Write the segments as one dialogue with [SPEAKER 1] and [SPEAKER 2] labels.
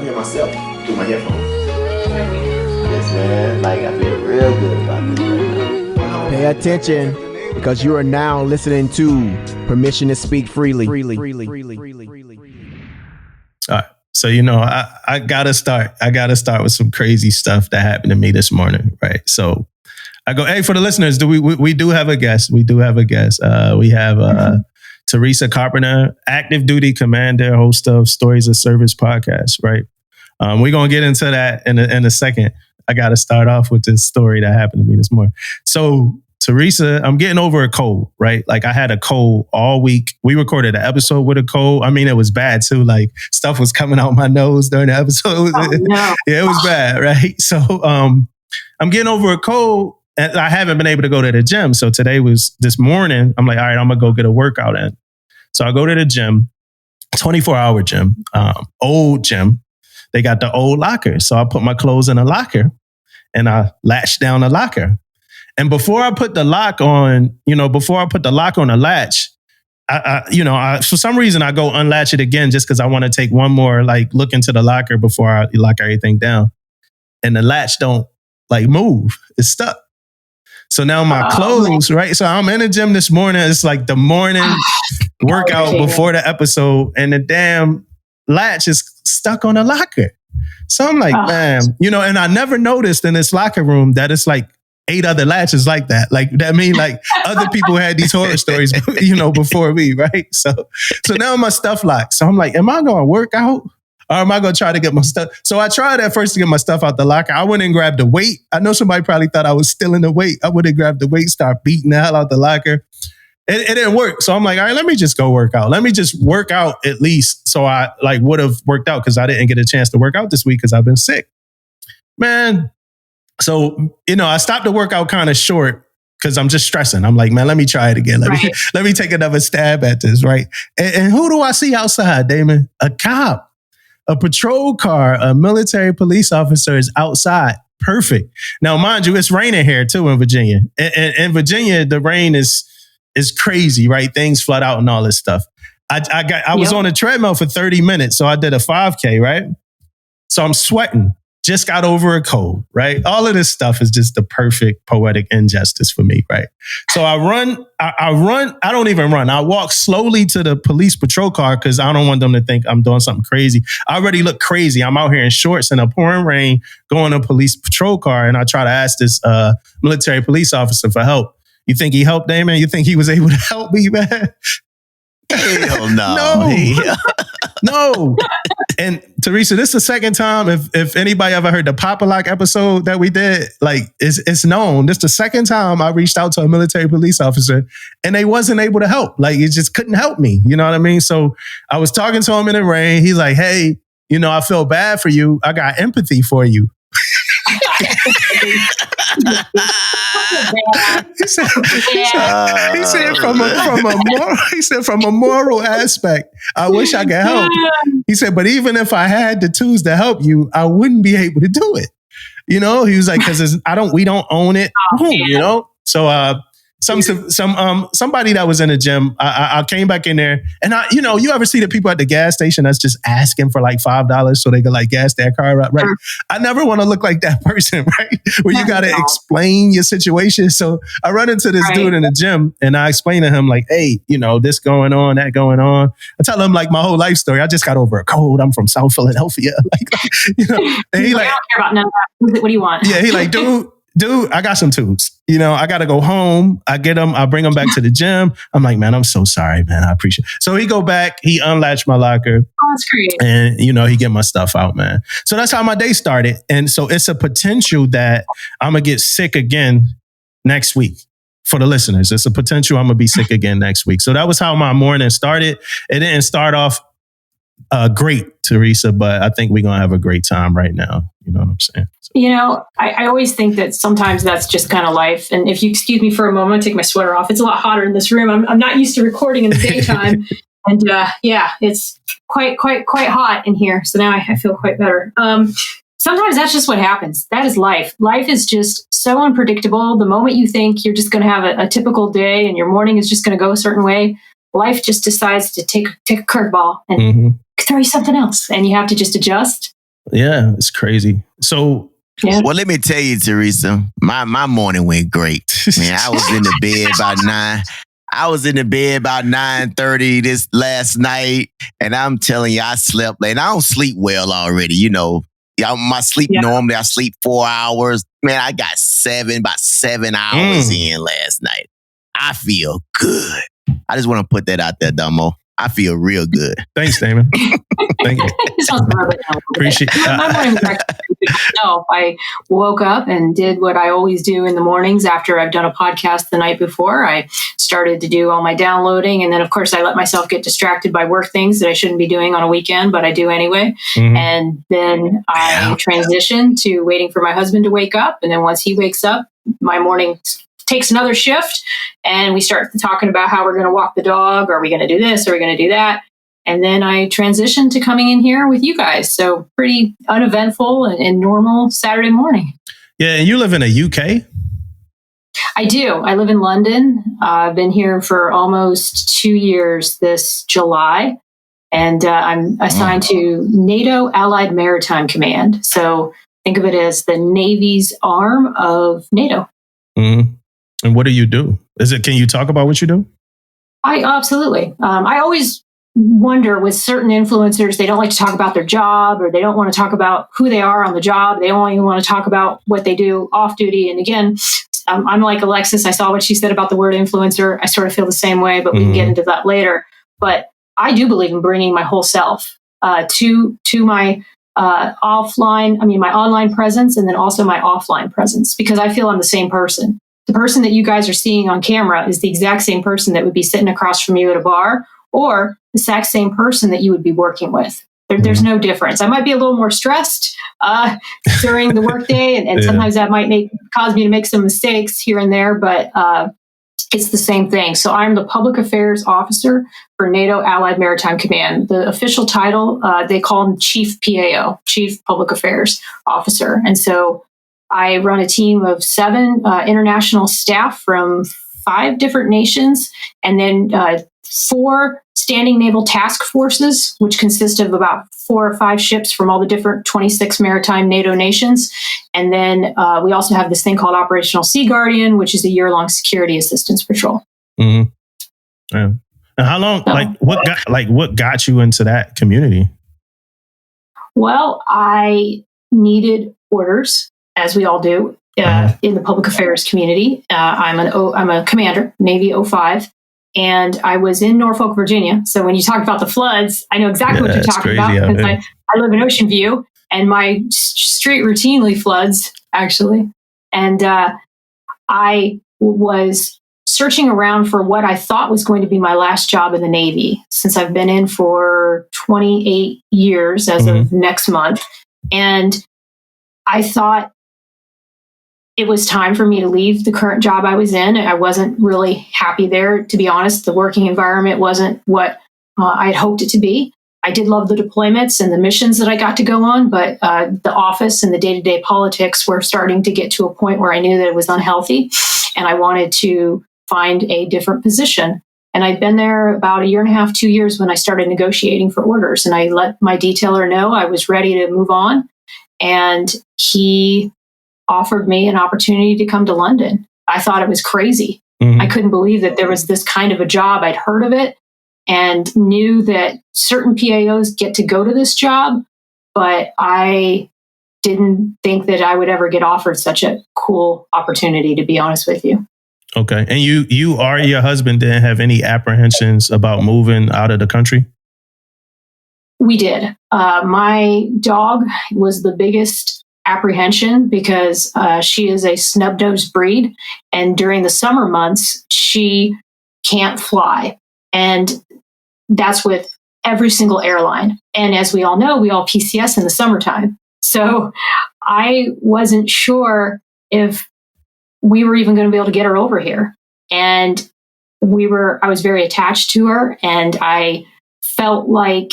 [SPEAKER 1] hear myself through my headphones. Yes, man. Like, I feel real good about this right now.
[SPEAKER 2] Pay attention, because you are now listening to Permission to Speak Freely.
[SPEAKER 3] All right. So, I gotta start. I gotta start with some crazy stuff that happened to me this morning, right? So I go, hey, for the listeners, we do have a guest. We do have a guest. We have Theresa Carpenter, active duty commander, host of Stories of Service podcast, right? We're gonna get into that in a second. I gotta start off with this story that happened to me this morning. So Theresa, I'm getting over a cold, right? Like I had a cold all week. We recorded an episode with a cold. I mean, it was bad too. Like stuff was coming out my nose during the episode.
[SPEAKER 4] Oh, no.
[SPEAKER 3] Yeah, it was bad, right? So I'm getting over a cold and I haven't been able to go to the gym. So this morning, I'm like, all right, I'm gonna go get a workout in. So I go to the gym, 24-hour gym, old gym. They got the old locker. So I put my clothes in a locker and I latched down the locker. And before I put the lock on, the latch, I for some reason I go unlatch it again just because I want to take one more look into the locker before I lock everything down. And the latch don't move. It's stuck. So now my clothes, right? So I'm in the gym this morning. It's like the morning workout before the episode, and the damn latch is stuck on the locker. So I'm like, man, and I never noticed in this locker room that it's 8 other latches like that. That mean other people had these horror stories, before me, right? So now my stuff locked. So I'm like, am I going to work out or am I going to try to get my stuff? So I tried at first to get my stuff out the locker. I went and grabbed the weight. I know somebody probably thought I was stealing the weight. I went and grabbed the weight, start beating the hell out the locker. It didn't work. So I'm like, all right, let me just go work out. Let me just work out at least. So I would have worked out because I didn't get a chance to work out this week because I've been sick. Man. So, I stopped the workout kind of short because I'm just stressing. I'm like, man, let me try it again. Let me take another stab at this, right? And who do I see outside, Damon? A cop, a patrol car, a military police officer is outside. Perfect. Now, mind you, it's raining here too in Virginia. In Virginia, the rain is crazy, right? Things flood out and all this stuff. I was on a treadmill for 30 minutes, so I did a 5K, right? So I'm sweating. Just got over a cold, right? All of this stuff is just the perfect poetic injustice for me, right? So I run, I don't even run. I walk slowly to the police patrol car because I don't want them to think I'm doing something crazy. I already look crazy. I'm out here in shorts in a pouring rain going to a police patrol car, and I try to ask this military police officer for help. You think he helped, Damon? You think he was able to help me, man?
[SPEAKER 1] Hell no.
[SPEAKER 3] No. And Theresa, this is the second time, if anybody ever heard the Pop-A-Lock episode that we did, it's known. This is the second time I reached out to a military police officer and they wasn't able to help. It just couldn't help me. You know what I mean? So I was talking to him in the rain. He's like, hey, I feel bad for you. I got empathy for you. He said from a moral aspect, I wish I could help. He said, but even if I had the tools to help you, I wouldn't be able to do it. He was like, because we don't own it. So somebody that was in the gym, I came back in there, and you ever see the people at the gas station that's just asking for $5 so they can gas their car up, right? I never want to look like that person, right? Where you got to explain your situation. So I run into this dude in the gym, and I explain to him hey, this going on, that going on. I tell him my whole life story. I just got over a cold. I'm from South Philadelphia,
[SPEAKER 4] And he I don't care about none of that. What do you want?
[SPEAKER 3] Yeah, he dude, I got some tools. I got to go home. I bring them back to the gym. I'm like, man, I'm so sorry, man. I appreciate it. So he go back, he unlatched my locker.
[SPEAKER 4] Oh, that's great.
[SPEAKER 3] And, he get my stuff out, man. So that's how my day started. And so it's a potential that I'm going to get sick again next week. For the listeners, it's a potential I'm going to be sick again next week. So that was how my morning started. It didn't start off great, Theresa, but I think we're going to have a great time right now. You know what I'm saying? So.
[SPEAKER 4] I always think that sometimes that's just kind of life. And if you excuse me for a moment, take my sweater off. It's a lot hotter in this room. I'm not used to recording in the daytime. And it's quite hot in here. So now I feel quite better. Sometimes that's just what happens. That is life. Life is just so unpredictable. The moment you think you're just going to have a typical day and your morning is just going to go a certain way, life just decides to take a curveball and throw you something else. And you have to just adjust
[SPEAKER 3] Yeah, it's crazy. So,
[SPEAKER 4] Yeah.
[SPEAKER 5] Well, let me tell you, Theresa, my morning went great. Man, I was in the bed about 9. I was in the bed about 9:30 this last night, and I'm telling you, I slept late. I don't sleep well already, you know. My sleep normally, I sleep 4 hours. Man, I got about 7 hours in last night. I feel good. I just want to put that out there, Dumbo. I feel real good.
[SPEAKER 3] Thanks, Damon. Thank you. Appreciate
[SPEAKER 4] my morning was actually pretty good myself. I woke up and did what I always do in the mornings after I've done a podcast the night before. I started to do all my downloading. And then, of course, I let myself get distracted by work things that I shouldn't be doing on a weekend, but I do anyway. Mm-hmm. And then I transitioned to waiting for my husband to wake up. And then once he wakes up, my morning takes another shift, and we start talking about how we're going to walk the dog. Are we going to do this? Are we going to do that? And then I transitioned to coming in here with you guys. So pretty uneventful and normal Saturday morning.
[SPEAKER 3] Yeah, and you live in the UK?
[SPEAKER 4] I do. I live in London. I've been here for almost 2 years this July, and I'm assigned to NATO Allied Maritime Command. So think of it as the Navy's arm of NATO.
[SPEAKER 3] Mm-hmm. And what do you do? Can you talk about what you do?
[SPEAKER 4] Absolutely. I always wonder with certain influencers, they don't like to talk about their job, or they don't want to talk about who they are on the job. They only want to talk about what they do off duty. And again, I'm like Alexis. I saw what she said about the word influencer. I sort of feel the same way, but we can get into that later. But I do believe in bringing my whole self to my my online presence, and then also my offline presence, because I feel I'm the same person. The person that you guys are seeing on camera is the exact same person that would be sitting across from you at a bar, or the exact same person that you would be working with. There's no difference. I might be a little more stressed during the workday, and sometimes that might cause me to make some mistakes here and there, but it's the same thing. So I'm the public affairs officer for NATO Allied Maritime Command. The official title, they call him Chief PAO, Chief Public Affairs Officer. And so I run a team of 7 international staff from 5 different nations, and then 4 standing naval task forces, which consist of about 4 or 5 ships from all the different 26 maritime NATO nations. And then we also have this thing called Operational Sea Guardian, which is a year-long security assistance patrol.
[SPEAKER 3] Mm-hmm. Yeah. And how long? What got you into that community?
[SPEAKER 4] Well, I needed orders, as we all do in the public affairs community. I'm a commander, Navy 05, and I was in Norfolk, Virginia. So when you talk about the floods, I know exactly what you're talking about, because I live in Ocean View, and my street routinely floods, actually. And I was searching around for what I thought was going to be my last job in the Navy, since I've been in for 28 years as of next month. And I thought it was time for me to leave the current job I was in. I wasn't really happy there, to be honest. The working environment wasn't what I had hoped it to be. I did love the deployments and the missions that I got to go on, but the office and the day-to-day politics were starting to get to a point where I knew that it was unhealthy, and I wanted to find a different position. And I'd been there about 1.5 years, 2 years when I started negotiating for orders, and I let my detailer know I was ready to move on. And he offered me an opportunity to come to London. I thought it was crazy. I couldn't believe that there was this kind of a job. I'd heard of it and knew that certain PAOs get to go to this job, but I didn't think that I would ever get offered such a cool opportunity, to be honest with you.
[SPEAKER 3] Okay. And your husband didn't have any apprehensions about moving out of the country?
[SPEAKER 4] We did. My dog was the biggest apprehension, because she is a snub-nosed breed, and during the summer months she can't fly, and that's with every single airline. And as we all know, we all PCS in the summertime. So I wasn't sure if we were even going to be able to get her over here. And I was very attached to her, and I felt like,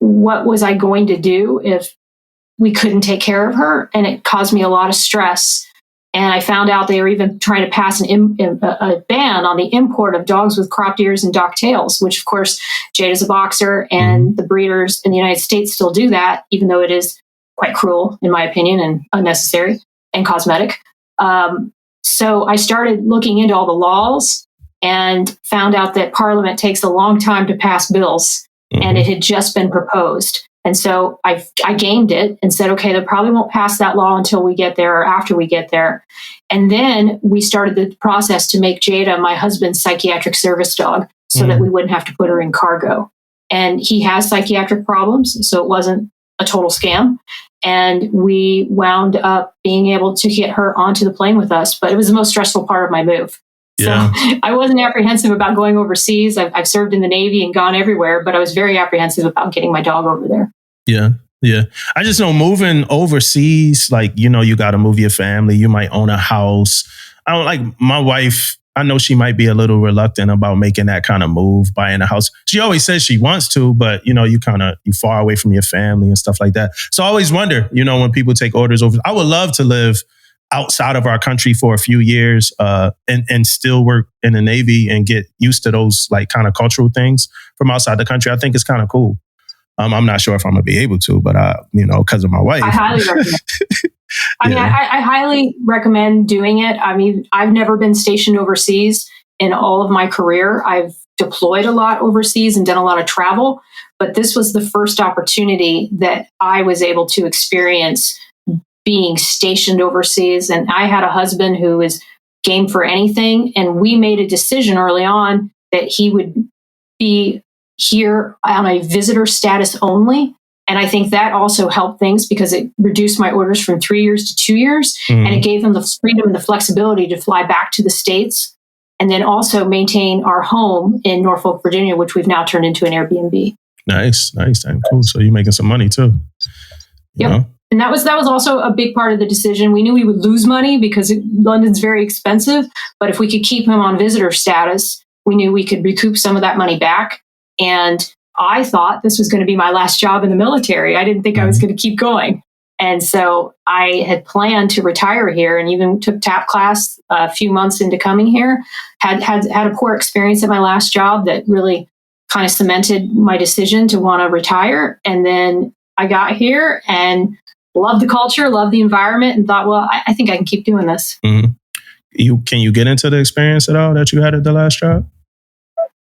[SPEAKER 4] what was I going to do if we couldn't take care of her? And it caused me a lot of stress. And I found out they were even trying to pass a ban on the import of dogs with cropped ears and docked tails, which, of course, Jade is a boxer, and the breeders in the United States still do that, even though it is quite cruel, in my opinion, and unnecessary and cosmetic. So I started looking into all the laws and found out that Parliament takes a long time to pass bills, and it had just been proposed. And so I gamed it and said, okay, they probably won't pass that law until we get there or after we get there. And then we started the process to make Jada my husband's psychiatric service dog so that we wouldn't have to put her in cargo. And he has psychiatric problems, so it wasn't a total scam. And we wound up being able to get her onto the plane with us. But it was the most stressful part of my move.
[SPEAKER 3] Yeah.
[SPEAKER 4] So I wasn't apprehensive about going overseas. I've served in the Navy and gone everywhere, but I was very apprehensive about getting my dog over there.
[SPEAKER 3] Yeah. Yeah. I just know moving overseas, like, you know, you got to move your family. You might own a house. I don't like my wife. I know she might be a little reluctant about making that kind of move, buying a house. She always says she wants to, but, you know, you far away from your family and stuff like that. So I always wonder, you know, when people take orders over, I would love to live outside of our country for a few years and still work in the Navy and get used to those like kind of cultural things from outside the country. I think it's kind of cool. I'm not sure if I'm going to be able to, but, you know, because of my wife.
[SPEAKER 4] I highly recommend. I highly recommend doing it. I mean, I've never been stationed overseas in all of my career. I've deployed a lot overseas and done a lot of travel, but this was the first opportunity that I was able to experience being stationed overseas. And I had a husband who was game for anything. And we made a decision early on that he would be here on a visitor status only. And I think that also helped things because it reduced my orders from 3 years to 2 years. And it gave them the freedom and the flexibility to fly back to the States and then also maintain our home in Norfolk, Virginia, which we've now turned into an Airbnb.
[SPEAKER 3] Nice. Cool. So you're making some money too.
[SPEAKER 4] Yep.
[SPEAKER 3] Know?
[SPEAKER 4] And that was also a big part of the decision. We knew we would lose money because London's very expensive. But if we could keep him on visitor status, we knew we could recoup some of that money back. And I thought this was going to be my last job in the military. I didn't think I was going to keep going. And so I had planned to retire here and even took TAP class a few months into coming here. Had a poor experience at my last job that really kind of cemented my decision to want to retire. And then I got here and loved the culture, loved the environment, and thought, well, I think I can keep doing this.
[SPEAKER 3] Can you get into the experience at all that you had at the last job?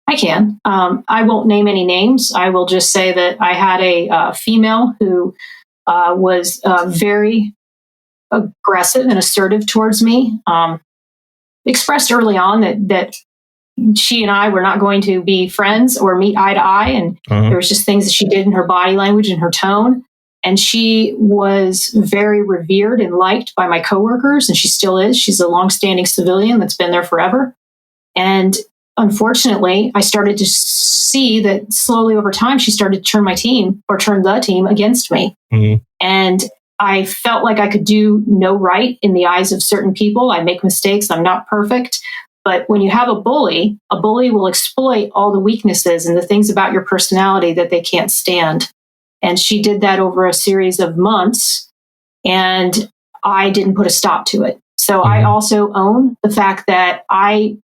[SPEAKER 4] I can. I won't name any names. I will just say that I had a female who was very aggressive and assertive towards me. Expressed early on that she and I were not going to be friends or meet eye to eye. And there was just things that she did in her body language and her tone. And she was very revered and liked by my coworkers, and she still is. She's a longstanding civilian that's been there forever. And unfortunately, I started to see that slowly over time, she started to turn the team against me. And I felt like I could do no right in the eyes of certain people. I make mistakes. I'm not perfect. But when you have a bully will exploit all the weaknesses and the things about your personality that they can't stand. And she did that over a series of months, and I didn't put a stop to it. So I also own the fact that I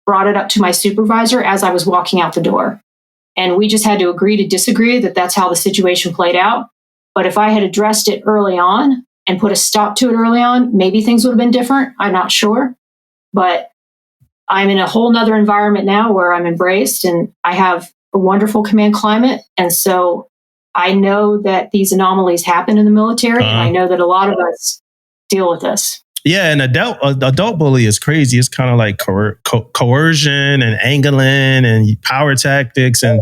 [SPEAKER 4] brought it up to my supervisor as I was walking out the door. And we just had to agree to disagree that that's how the situation played out. But if I had addressed it early on and put a stop to it early on, maybe things would have been different. I'm not sure. But I'm in a whole nother environment now where I'm embraced and I have a wonderful command climate. And so I know that these anomalies happen in the military, and I know that a lot of us deal with this.
[SPEAKER 3] Yeah, and adult bully is crazy. It's kind of like coercion and angling and power tactics and,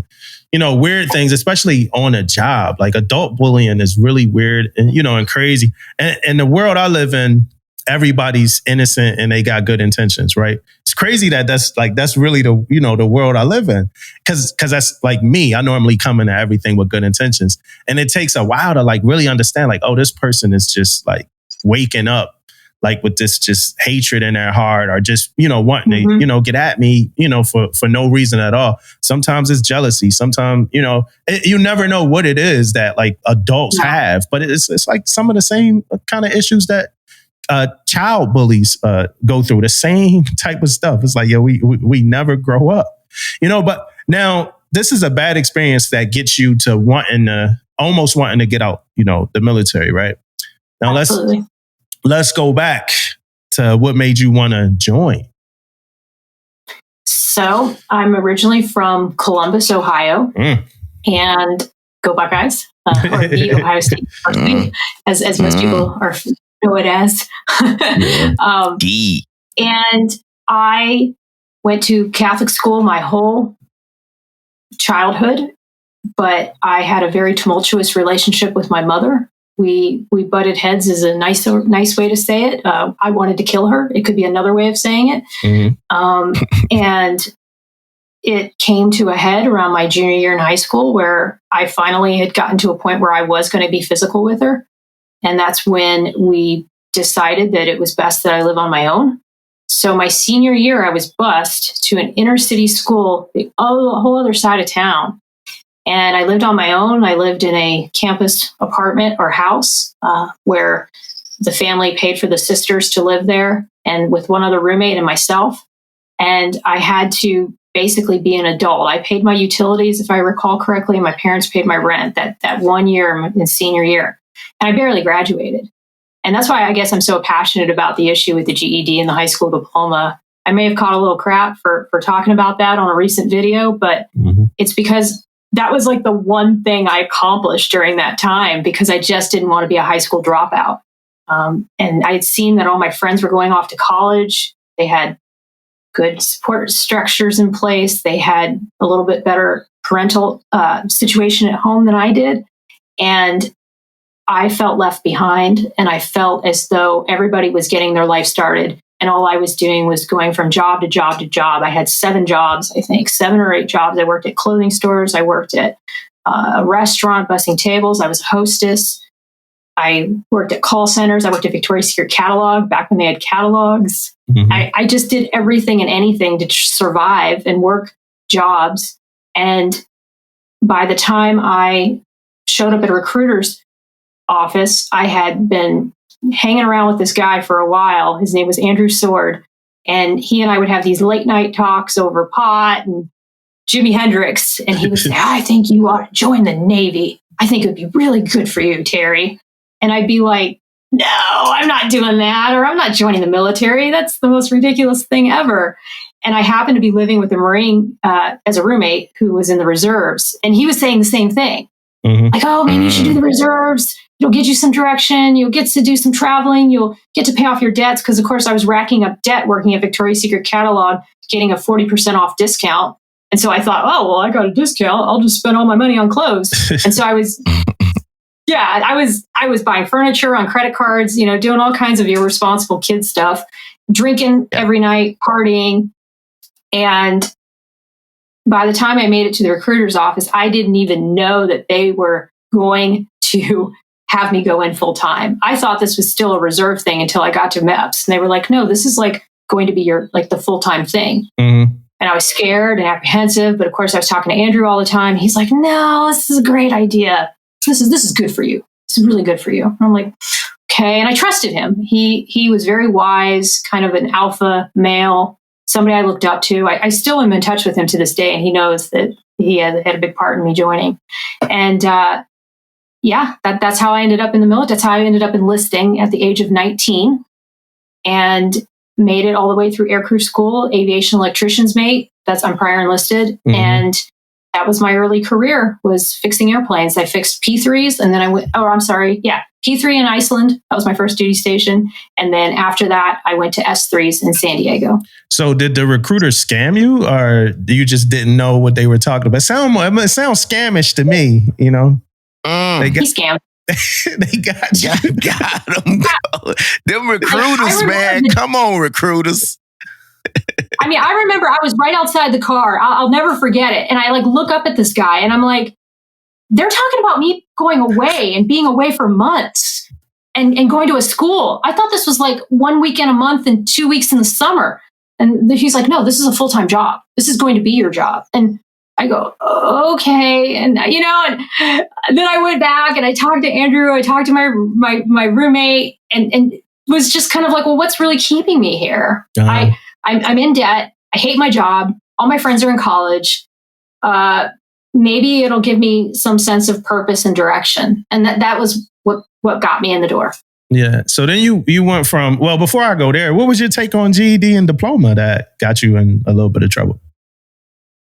[SPEAKER 3] you know, weird things, especially on a job. Like adult bullying is really weird and, you know, and crazy. And the world I live in, everybody's innocent and they got good intentions, right? It's crazy that's really the world I live in. Cause that's like me. I normally come into everything with good intentions. And it takes a while to like really understand like, oh, this person is just like waking up like with this just hatred in their heart or just, you know, wanting to, you know, get at me, you know, for no reason at all. Sometimes it's jealousy. Sometimes, you know, you never know what it is that like adults have, but it's like some of the same kind of issues that child bullies go through, the same type of stuff. It's like, we never grow up, you know, but now this is a bad experience that gets you to wanting to almost wanting to get out, the military, right? Now
[SPEAKER 4] Absolutely.
[SPEAKER 3] let's go back to what made you want to join.
[SPEAKER 4] So I'm originally from Columbus, Ohio, and go Buckeyes, or the Ohio State University, as most people know it as. And I went to Catholic school my whole childhood, but I had a very tumultuous relationship with my mother. We butted heads is a nice way to say it. I wanted to kill her. It could be another way of saying it. And it came to a head around my junior year in high school, where I finally had gotten to a point where I was going to be physical with her. And that's when we decided that it was best that I live on my own. So my senior year, I was bused to an inner city school, the whole other side of town. And I lived on my own. I lived in a campus apartment or house where the family paid for the sisters to live there, and with one other roommate and myself. And I had to basically be an adult. I paid my utilities, if I recall correctly, and my parents paid my rent that 1 year in senior year. And I barely graduated. And that's why I guess I'm so passionate about the issue with the GED and the high school diploma. I may have caught a little crap for talking about that on a recent video, but it's because that was like the one thing I accomplished during that time, because I just didn't want to be a high school dropout. And I had seen that all my friends were going off to college. They had good support structures in place. They had a little bit better parental situation at home than I did. And I felt left behind, and I felt as though everybody was getting their life started, and all I was doing was going from job to job to job. I had 7 jobs, I think, 7 or 8 jobs. I worked at clothing stores. I worked at a restaurant, bussing tables. I was a hostess. I worked at call centers. I worked at Victoria's Secret Catalog back when they had catalogs. I just did everything and anything to survive and work jobs. And by the time I showed up at a recruiter's office, I had been hanging around with this guy for a while. His name was Andrew Sword. And he and I would have these late night talks over pot and Jimi Hendrix. And he would say, I think you ought to join the Navy. I think it would be really good for you, Terry. And I'd be like, no, I'm not doing that. Or I'm not joining the military. That's the most ridiculous thing ever. And I happened to be living with a Marine as a roommate who was in the reserves. And he was saying the same thing. Like, oh, maybe you should do the reserves. It'll get you some direction. You'll get to do some traveling. You'll get to pay off your debts. Because, of course, I was racking up debt working at Victoria's Secret Catalog, getting a 40% off discount. And so I thought, oh, well, I got a discount. I'll just spend all my money on clothes. And so I was buying furniture on credit cards, doing all kinds of irresponsible kid stuff, drinking every night, partying. And by the time I made it to the recruiter's office, I didn't even know that they were going to have me go in full time. I thought this was still a reserve thing until I got to MEPS. And they were like, no, this is like going to be your, like the full-time thing. And I was scared and apprehensive, but of course I was talking to Andrew all the time. He's like, no, this is a great idea. This is good for you. This is really good for you. And I'm like, okay. And I trusted him. He was very wise, kind of an alpha male, somebody I looked up to. I still am in touch with him to this day, and he knows that he had a big part in me joining. And that's how I ended up in the military. That's how I ended up enlisting at the age of 19, and made it all the way through aircrew school, aviation electrician's mate. I'm prior enlisted. And that was my early career, was fixing airplanes. I fixed P3s, and then P3 in Iceland. That was my first duty station. And then after that, I went to S3s in San Diego. So
[SPEAKER 3] did the recruiter scam you, or you just didn't know what they were talking about? It sounds scamish to me, He
[SPEAKER 4] scammed.
[SPEAKER 3] They got you.
[SPEAKER 5] Got them. Them recruiters, man. Come on, recruiters.
[SPEAKER 4] I mean, I remember I was right outside the car. I'll never forget it. And I look up at this guy and I'm like, they're talking about me going away and being away for months and going to a school. I thought this was like 1 weekend a month and 2 weeks in the summer. And he's like, no, this is a full-time job. This is going to be your job. And I go, okay. And, and then I went back and I talked to Andrew. I talked to my roommate and was just kind of like, well, what's really keeping me here? I'm in debt. I hate my job. All my friends are in college. maybe it'll give me some sense of purpose and direction. And that was what got me in the door.
[SPEAKER 3] Yeah. So then you went from, well, before I go there, what was your take on GED and diploma that got you in a little bit of trouble?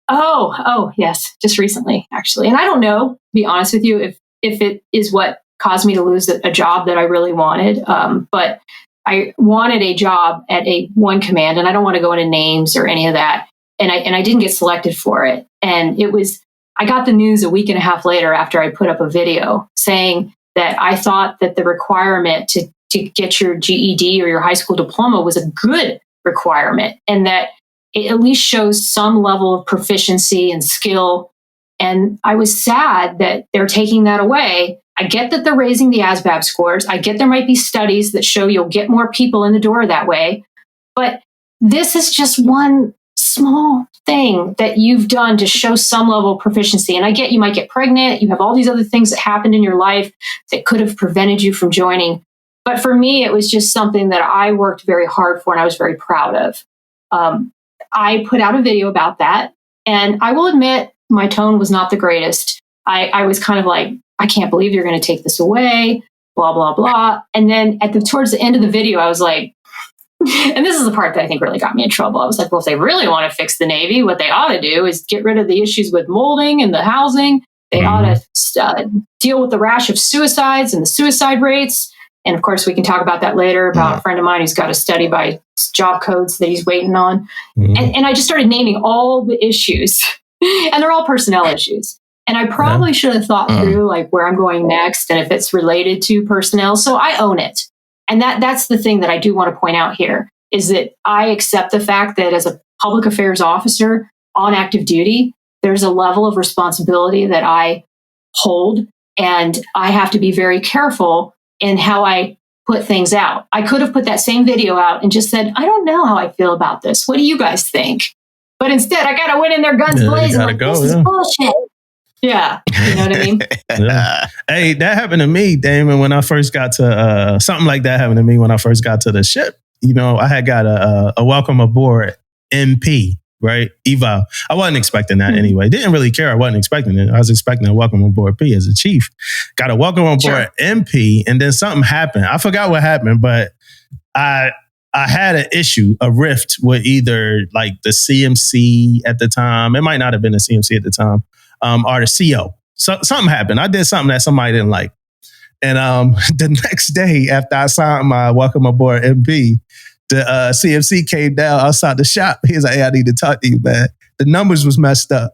[SPEAKER 4] Oh, yes. Just recently, actually. And I don't know, to be honest with you, if it is what caused me to lose a job that I really wanted. But I wanted a job at a one command, and I don't want to go into names or any of that. And I didn't get selected for it. And I got the news a week and a half later after I put up a video saying that I thought that the requirement to get your GED or your high school diploma was a good requirement, and that it at least shows some level of proficiency and skill. And I was sad that they're taking that away. I get that they're raising the ASVAB scores. I get there might be studies that show you'll get more people in the door that way. But this is just one small thing that you've done to show some level of proficiency. And I get you might get pregnant. You have all these other things that happened in your life that could have prevented you from joining. But for me, it was just something that I worked very hard for and I was very proud of. I put out a video about that. And I will admit, my tone was not the greatest. I was kind of like, I can't believe you're going to take this away, blah, blah, blah. And then towards the end of the video, I was like, and this is the part that I think really got me in trouble. I was like, well, if they really want to fix the Navy, what they ought to do is get rid of the issues with molding and the housing. They ought to deal with the rash of suicides and the suicide rates. And of course, we can talk about that later about a friend of mine who's got a study by job codes that he's waiting on. And I just started naming all the issues, and they're all personnel issues. And I probably should have thought through like where I'm going next and if it's related to personnel. So I own it. And that's the thing that I do want to point out here is that I accept the fact that as a public affairs officer on active duty, there's a level of responsibility that I hold, and I have to be very careful in how I put things out. I could have put that same video out and just said, I don't know how I feel about this. What do you guys think? But instead, I got to went in there guns blazing. Like, this is bullshit. Yeah. You know what I mean?
[SPEAKER 3] Yeah. Hey, that happened to me, Damon, when I first got to, something like that happened to me when I first got to the ship. You know, I had got a welcome aboard MP, right? Eval. I wasn't expecting that anyway. Didn't really care. I wasn't expecting it. I was expecting a welcome aboard P as a chief. Got a welcome aboard MP, and then something happened. I forgot what happened, but I had an issue, a rift with either like the CMC at the time. It might not have been the CMC at the time. Or the CO. So, something happened. I did something that somebody didn't like. And the next day after I signed my welcome aboard MP, the CMC came down outside the shop. He was like, hey, I need to talk to you, man. The numbers was messed up.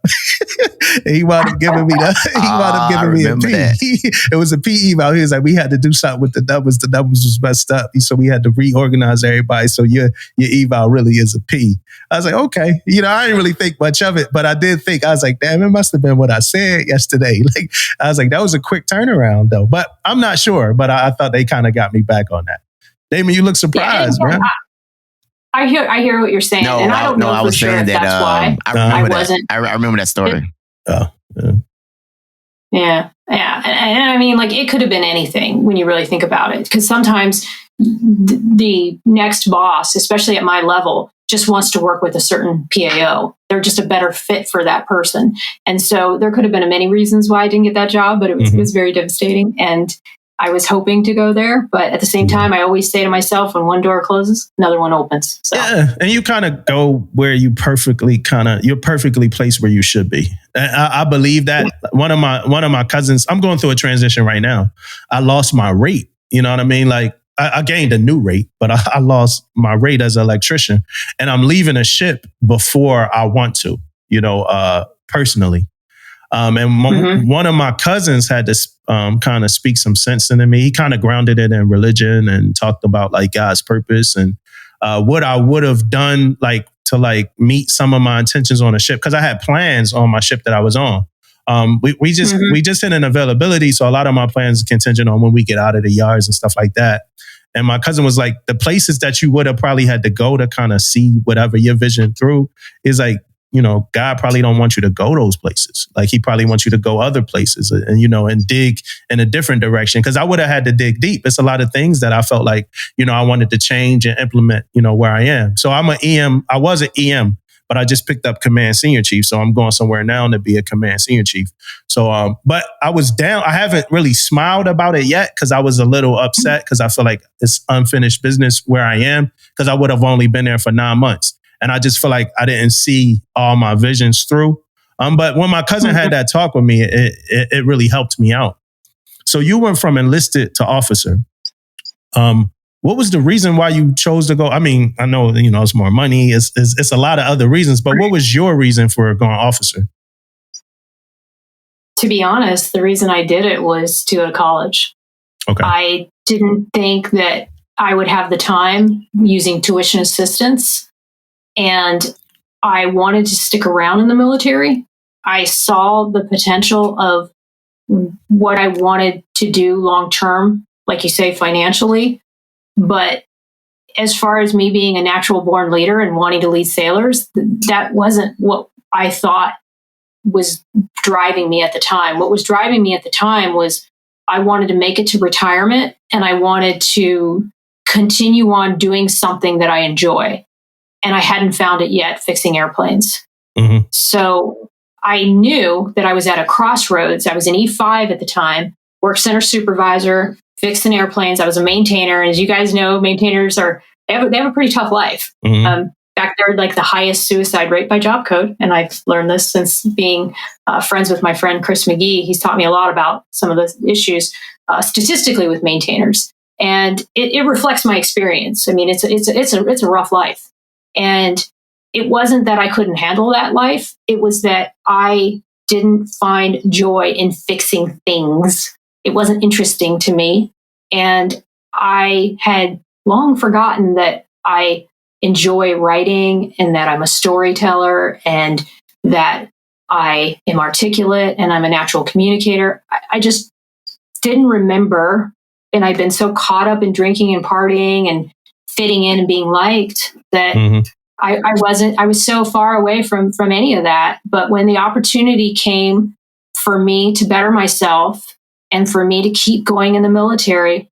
[SPEAKER 3] And he wound up giving me a P. It was a P eval. He was like, we had to do something with the numbers. The numbers was messed up. So we had to reorganize everybody. So your eval really is a P. I was like, okay. You know, I didn't really think much of it, but I did think, I was like, damn, it must have been what I said yesterday. Like, I was like, that was a quick turnaround though. But I'm not sure, but I thought they kind of got me back on that. Damon, you look surprised, man.
[SPEAKER 4] I hear what you're saying, and I don't know for sure if that's why I wasn't.
[SPEAKER 5] I remember that story.
[SPEAKER 4] Yeah. And I mean, like, it could have been anything when you really think about it, because sometimes the next boss, especially at my level, just wants to work with a certain PAO. They're just a better fit for that person. And so there could have been many reasons why I didn't get that job, but it was very devastating. And I was hoping to go there, but at the same time, I always say to myself, when one door closes, another one opens. So. Yeah,
[SPEAKER 3] and you kind of go where you're perfectly placed where you should be. And I believe that. One of my cousins, I'm going through a transition right now. I lost my rate. You know what I mean? Like, I gained a new rate, but I lost my rate as an electrician, and I'm leaving a ship before I want to. You know, personally. And one of my cousins had to kind of speak some sense into me. He kind of grounded it in religion and talked about like God's purpose and what I would have done like to like meet some of my intentions on a ship, because I had plans on my ship that I was on. We just hit an availability, so a lot of my plans are contingent on when we get out of the yards and stuff like that. And my cousin was like, the places that you would have probably had to go to kind of see whatever your vision through is like, you know, God probably don't want you to go those places. Like, he probably wants you to go other places and, you know, and dig in a different direction. Cause I would have had to dig deep. It's a lot of things that I felt like, you know, I wanted to change and implement, you know, where I am. So I'm an EM. I was an EM but I just picked up command senior chief. So I'm going somewhere now to be a command senior chief. So, but I was down. I haven't really smiled about it yet because I was a little upset because I feel like it's unfinished business where I am because I would have only been there for 9 months. And I just feel like I didn't see all my visions through. But when my cousin had that talk with me, it really helped me out. So you went from enlisted to officer. What was the reason why you chose to go? I mean, I know, it's more money. It's a lot of other reasons, but what was your reason for going officer?
[SPEAKER 4] To be honest, the reason I did it was to go to college.
[SPEAKER 3] Okay.
[SPEAKER 4] I didn't think that I would have the time using tuition assistance, and I wanted to stick around in the military. I saw the potential of what I wanted to do long term, like you say, financially. But as far as me being a natural born leader and wanting to lead sailors, that wasn't what I thought was driving me at the time. What was driving me at the time was I wanted to make it to retirement, and I wanted to continue on doing something that I enjoy. And I hadn't found it yet, fixing airplanes. Mm-hmm. So I knew that I was at a crossroads. I was an E5 at the time, work center supervisor, fixing airplanes. I was a maintainer. And as you guys know, maintainers they have a pretty tough life. Mm-hmm. Back there, like the highest suicide rate by job code. And I've learned this since being friends with my friend Chris McGee. He's taught me a lot about some of the issues statistically with maintainers. And it reflects my experience. I mean, it's a rough life. And it wasn't that I couldn't handle that life. It was that I didn't find joy in fixing things. It wasn't interesting to me. And I had long forgotten that I enjoy writing and that I'm a storyteller and that I am articulate and I'm a natural communicator. I just didn't remember. And I'd been so caught up in drinking and partying and fitting in and being liked that I was so far away from any of that. But when the opportunity came for me to better myself and for me to keep going in the military,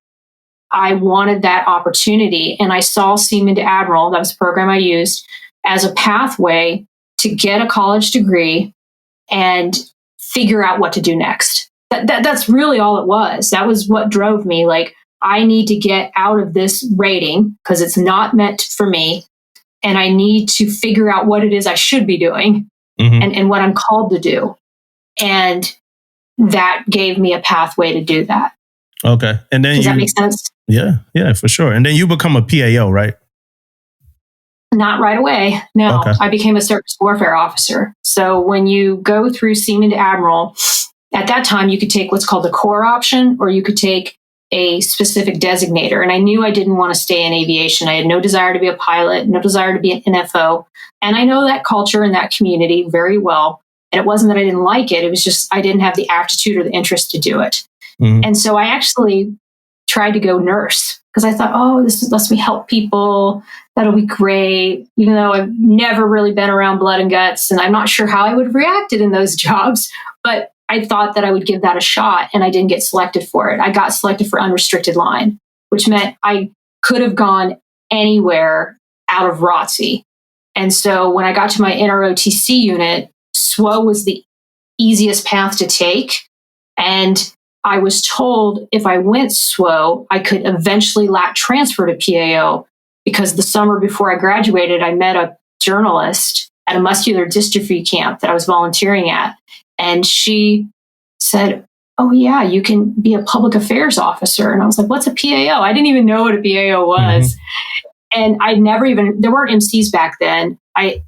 [SPEAKER 4] I wanted that opportunity. And I saw Seaman to Admiral, that was the program I used, as a pathway to get a college degree and figure out what to do next. That's really all it was. That was what drove me. Like, I need to get out of this rating because it's not meant for me. And I need to figure out what it is I should be doing and what I'm called to do. And that gave me a pathway to do that.
[SPEAKER 3] Okay. And then
[SPEAKER 4] Does that make sense?
[SPEAKER 3] Yeah, for sure. And then you become a PAO, right?
[SPEAKER 4] Not right away. No, okay. I became a surface warfare officer. So when you go through Seaman to Admiral, at that time you could take what's called the core option, or you could take a specific designator. And I knew I didn't want to stay in aviation. I had no desire to be a pilot, no desire to be an NFO. And I know that culture and that community very well. And it wasn't that I didn't like it. It was just I didn't have the aptitude or the interest to do it. And so I actually tried to go nurse because I thought, this lets me help people. That'll be great. Even though I've never really been around blood and guts, and I'm not sure how I would have reacted in those jobs, but I thought that I would give that a shot, and I didn't get selected for it. I got selected for unrestricted line, which meant I could have gone anywhere out of ROTC. And so when I got to my NROTC unit, SWO was the easiest path to take. And I was told if I went SWO, I could eventually lat transfer to PAO, because the summer before I graduated, I met a journalist at a muscular dystrophy camp that I was volunteering at. And she said, "Oh yeah, you can be a public affairs officer." And I was like, "What's a PAO?" I didn't even know what a PAO was. And there weren't MCs back then. I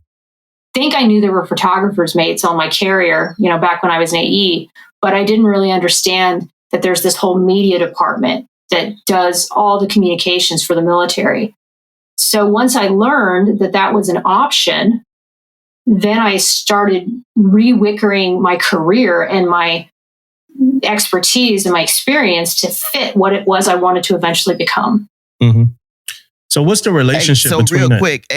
[SPEAKER 4] think I knew there were photographers' mates on my carrier, back when I was an AE, but I didn't really understand that there's this whole media department that does all the communications for the military. So once I learned that that was an option, then I started rewickering my career and my expertise and my experience to fit what it was I wanted to eventually become.
[SPEAKER 3] Mm-hmm. So what's the relationship between
[SPEAKER 5] real
[SPEAKER 3] that?
[SPEAKER 5] Quick,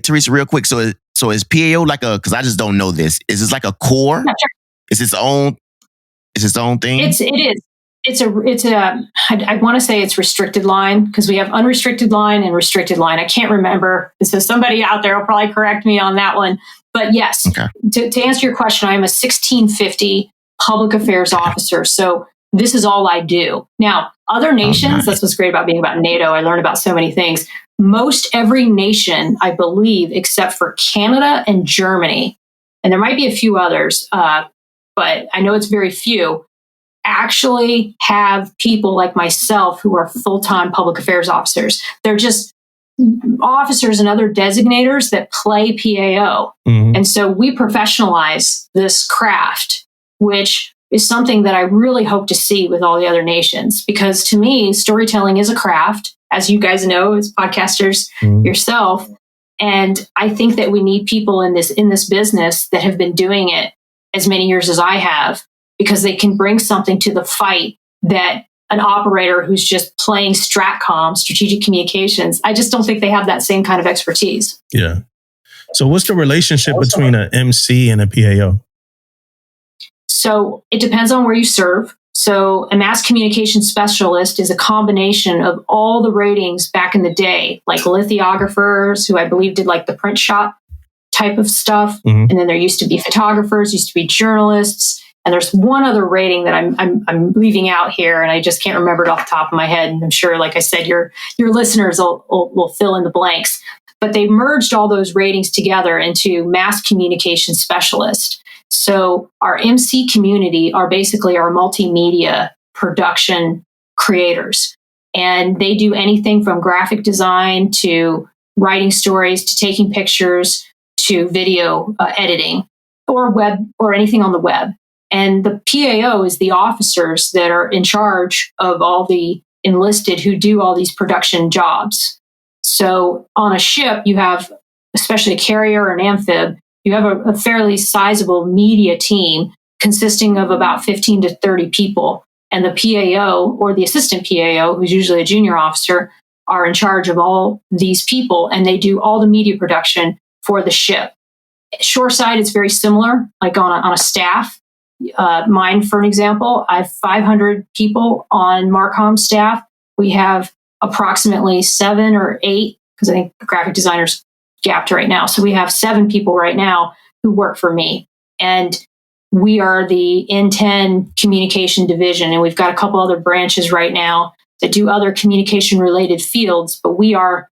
[SPEAKER 5] Theresa, real quick. So is PAO like because I just don't know this. Is this like a core?
[SPEAKER 4] Yeah, sure.
[SPEAKER 5] It's its own thing?
[SPEAKER 4] It is. I want to say it's restricted line, because we have unrestricted line and restricted line. I can't remember. So somebody out there will probably correct me on that one. But yes,
[SPEAKER 5] Okay.
[SPEAKER 4] to answer your question, I am a 1650 public affairs officer. So this is all I do. Now, other nations,
[SPEAKER 5] nice.
[SPEAKER 4] That's what's great about being about NATO. I learned about so many things. Most every nation, I believe, except for Canada and Germany, and there might be a few others, but I know it's very few, actually have people like myself who are full-time public affairs officers. They're just officers and other designators that play PAO.
[SPEAKER 3] Mhm.
[SPEAKER 4] And so we professionalize this craft, which is something that I really hope to see with all the other nations. Because to me, storytelling is a craft, as you guys know, as podcasters yourself. And I think that we need people in this business that have been doing it as many years as I have, because they can bring something to the fight that an operator who's just playing stratcom, strategic communications, I just don't think they have that same kind of expertise.
[SPEAKER 3] Yeah. So what's the relationship between an MC and a PAO?
[SPEAKER 4] So it depends on where you serve. So a mass communication specialist is a combination of all the ratings back in the day, like lithographers, who I believe did like the print shop type of stuff. And then there used to be photographers, used to be journalists. And there's one other rating that I'm leaving out here, and I just can't remember it off the top of my head. And I'm sure, like I said, your listeners will fill in the blanks. But they merged all those ratings together into mass communication specialist. So our MC community are basically our multimedia production creators. And they do anything from graphic design to writing stories to taking pictures to video editing or web or anything on the web. And the PAO is the officers that are in charge of all the enlisted who do all these production jobs. So on a ship, you have, especially a carrier or an amphib, you have a fairly sizable media team consisting of about 15 to 30 people. And the PAO or the assistant PAO, who's usually a junior officer, are in charge of all these people, and they do all the media production for the ship. Shoreside is very similar, like on a staff. Mine, for an example, I have 500 people on Marcom staff. We have approximately 7 or 8, because I think the graphic designers gapped right now. So we have 7 people right now who work for me. And we are the N10 communication division. And we've got a couple other branches right now that do other communication related fields, but we are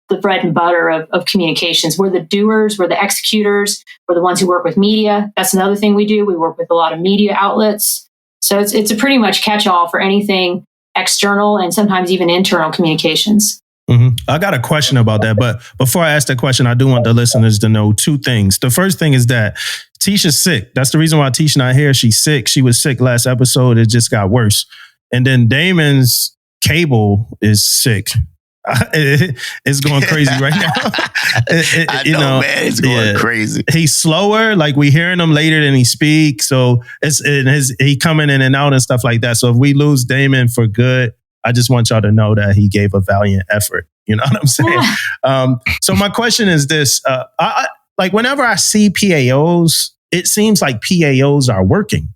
[SPEAKER 4] the bread and butter of communications. We're the doers, we're the executors, we're the ones who work with media. That's another thing we do. We work with a lot of media outlets. So it's a pretty much catch-all for anything external and sometimes even internal communications.
[SPEAKER 3] I got a question about that, but before I ask that question, I do want the listeners to know 2 things. The first thing is that Tisha's sick. That's the reason why Tisha not here. She's sick. She was sick last episode. It just got worse. And then Damon's cable is sick. It's going crazy right now.
[SPEAKER 5] I know, man. It's going crazy.
[SPEAKER 3] He's slower. Like, we hearing him later than he speaks. So he coming in and out and stuff like that. So if we lose Damon for good, I just want y'all to know that he gave a valiant effort. You know what I'm saying? So my question is this. Like, whenever I see PAOs, it seems like PAOs are working.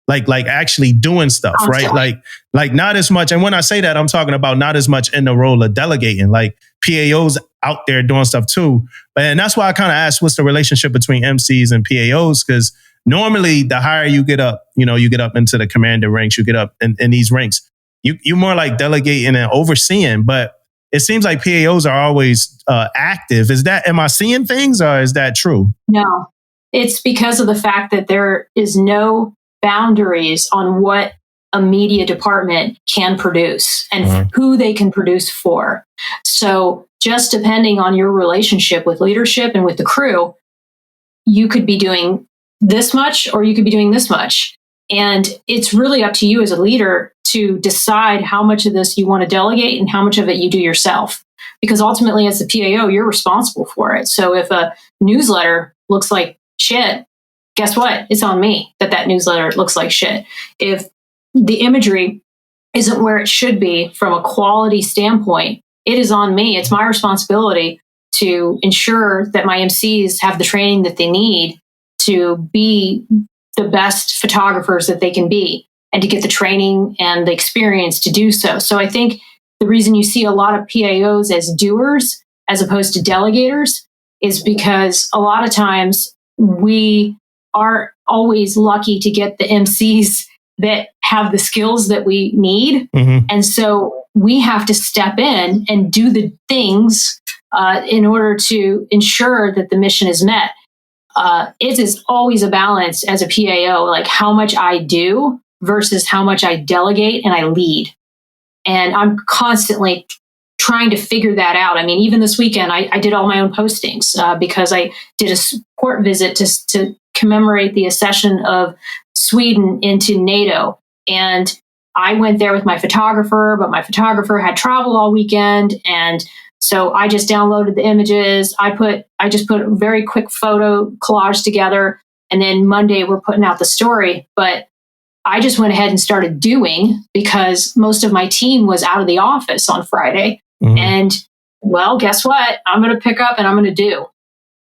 [SPEAKER 3] Like actually doing stuff, right? Like not as much. And when I say that, I'm talking about not as much in the role of delegating. Like, PAOs out there doing stuff too. And that's why I kind of asked, what's the relationship between MCs and PAOs? Because normally the higher you get up, you get up into the commander ranks, you get up in these ranks, you more like delegating and overseeing. But it seems like PAOs are always active. Am I seeing things, or is that true?
[SPEAKER 4] No, it's because of the fact that there is no boundaries on what a media department can produce and who they can produce for. So just depending on your relationship with leadership and with the crew, you could be doing this much or you could be doing this much. And it's really up to you as a leader to decide how much of this you want to delegate and how much of it you do yourself. Because ultimately, as the PAO, you're responsible for it. So if a newsletter looks like shit, guess what? It's on me that newsletter looks like shit. If the imagery isn't where it should be from a quality standpoint, it is on me. It's my responsibility to ensure that my MCs have the training that they need to be the best photographers that they can be. and to get the training and the experience to do so. So I think the reason you see a lot of PAOs as doers as opposed to delegators is because a lot of times we aren't always lucky to get the MCs that have the skills that we need.
[SPEAKER 3] Mm-hmm.
[SPEAKER 4] And so we have to step in and do the things in order to ensure that the mission is met. It is always a balance as a PAO, like how much I do versus how much I delegate and I lead. And I'm constantly trying to figure that out. I mean, even this weekend, I did all my own postings because I did a support visit to commemorate the accession of Sweden into NATO. And I went there with my photographer, but my photographer had traveled all weekend. And so I just downloaded the images. I just put a very quick photo collage together. And then Monday we're putting out the story. But I just went ahead and started doing because most of my team was out of the office on Friday. Mm-hmm. And well, guess what? I'm going to pick up and I'm going to do.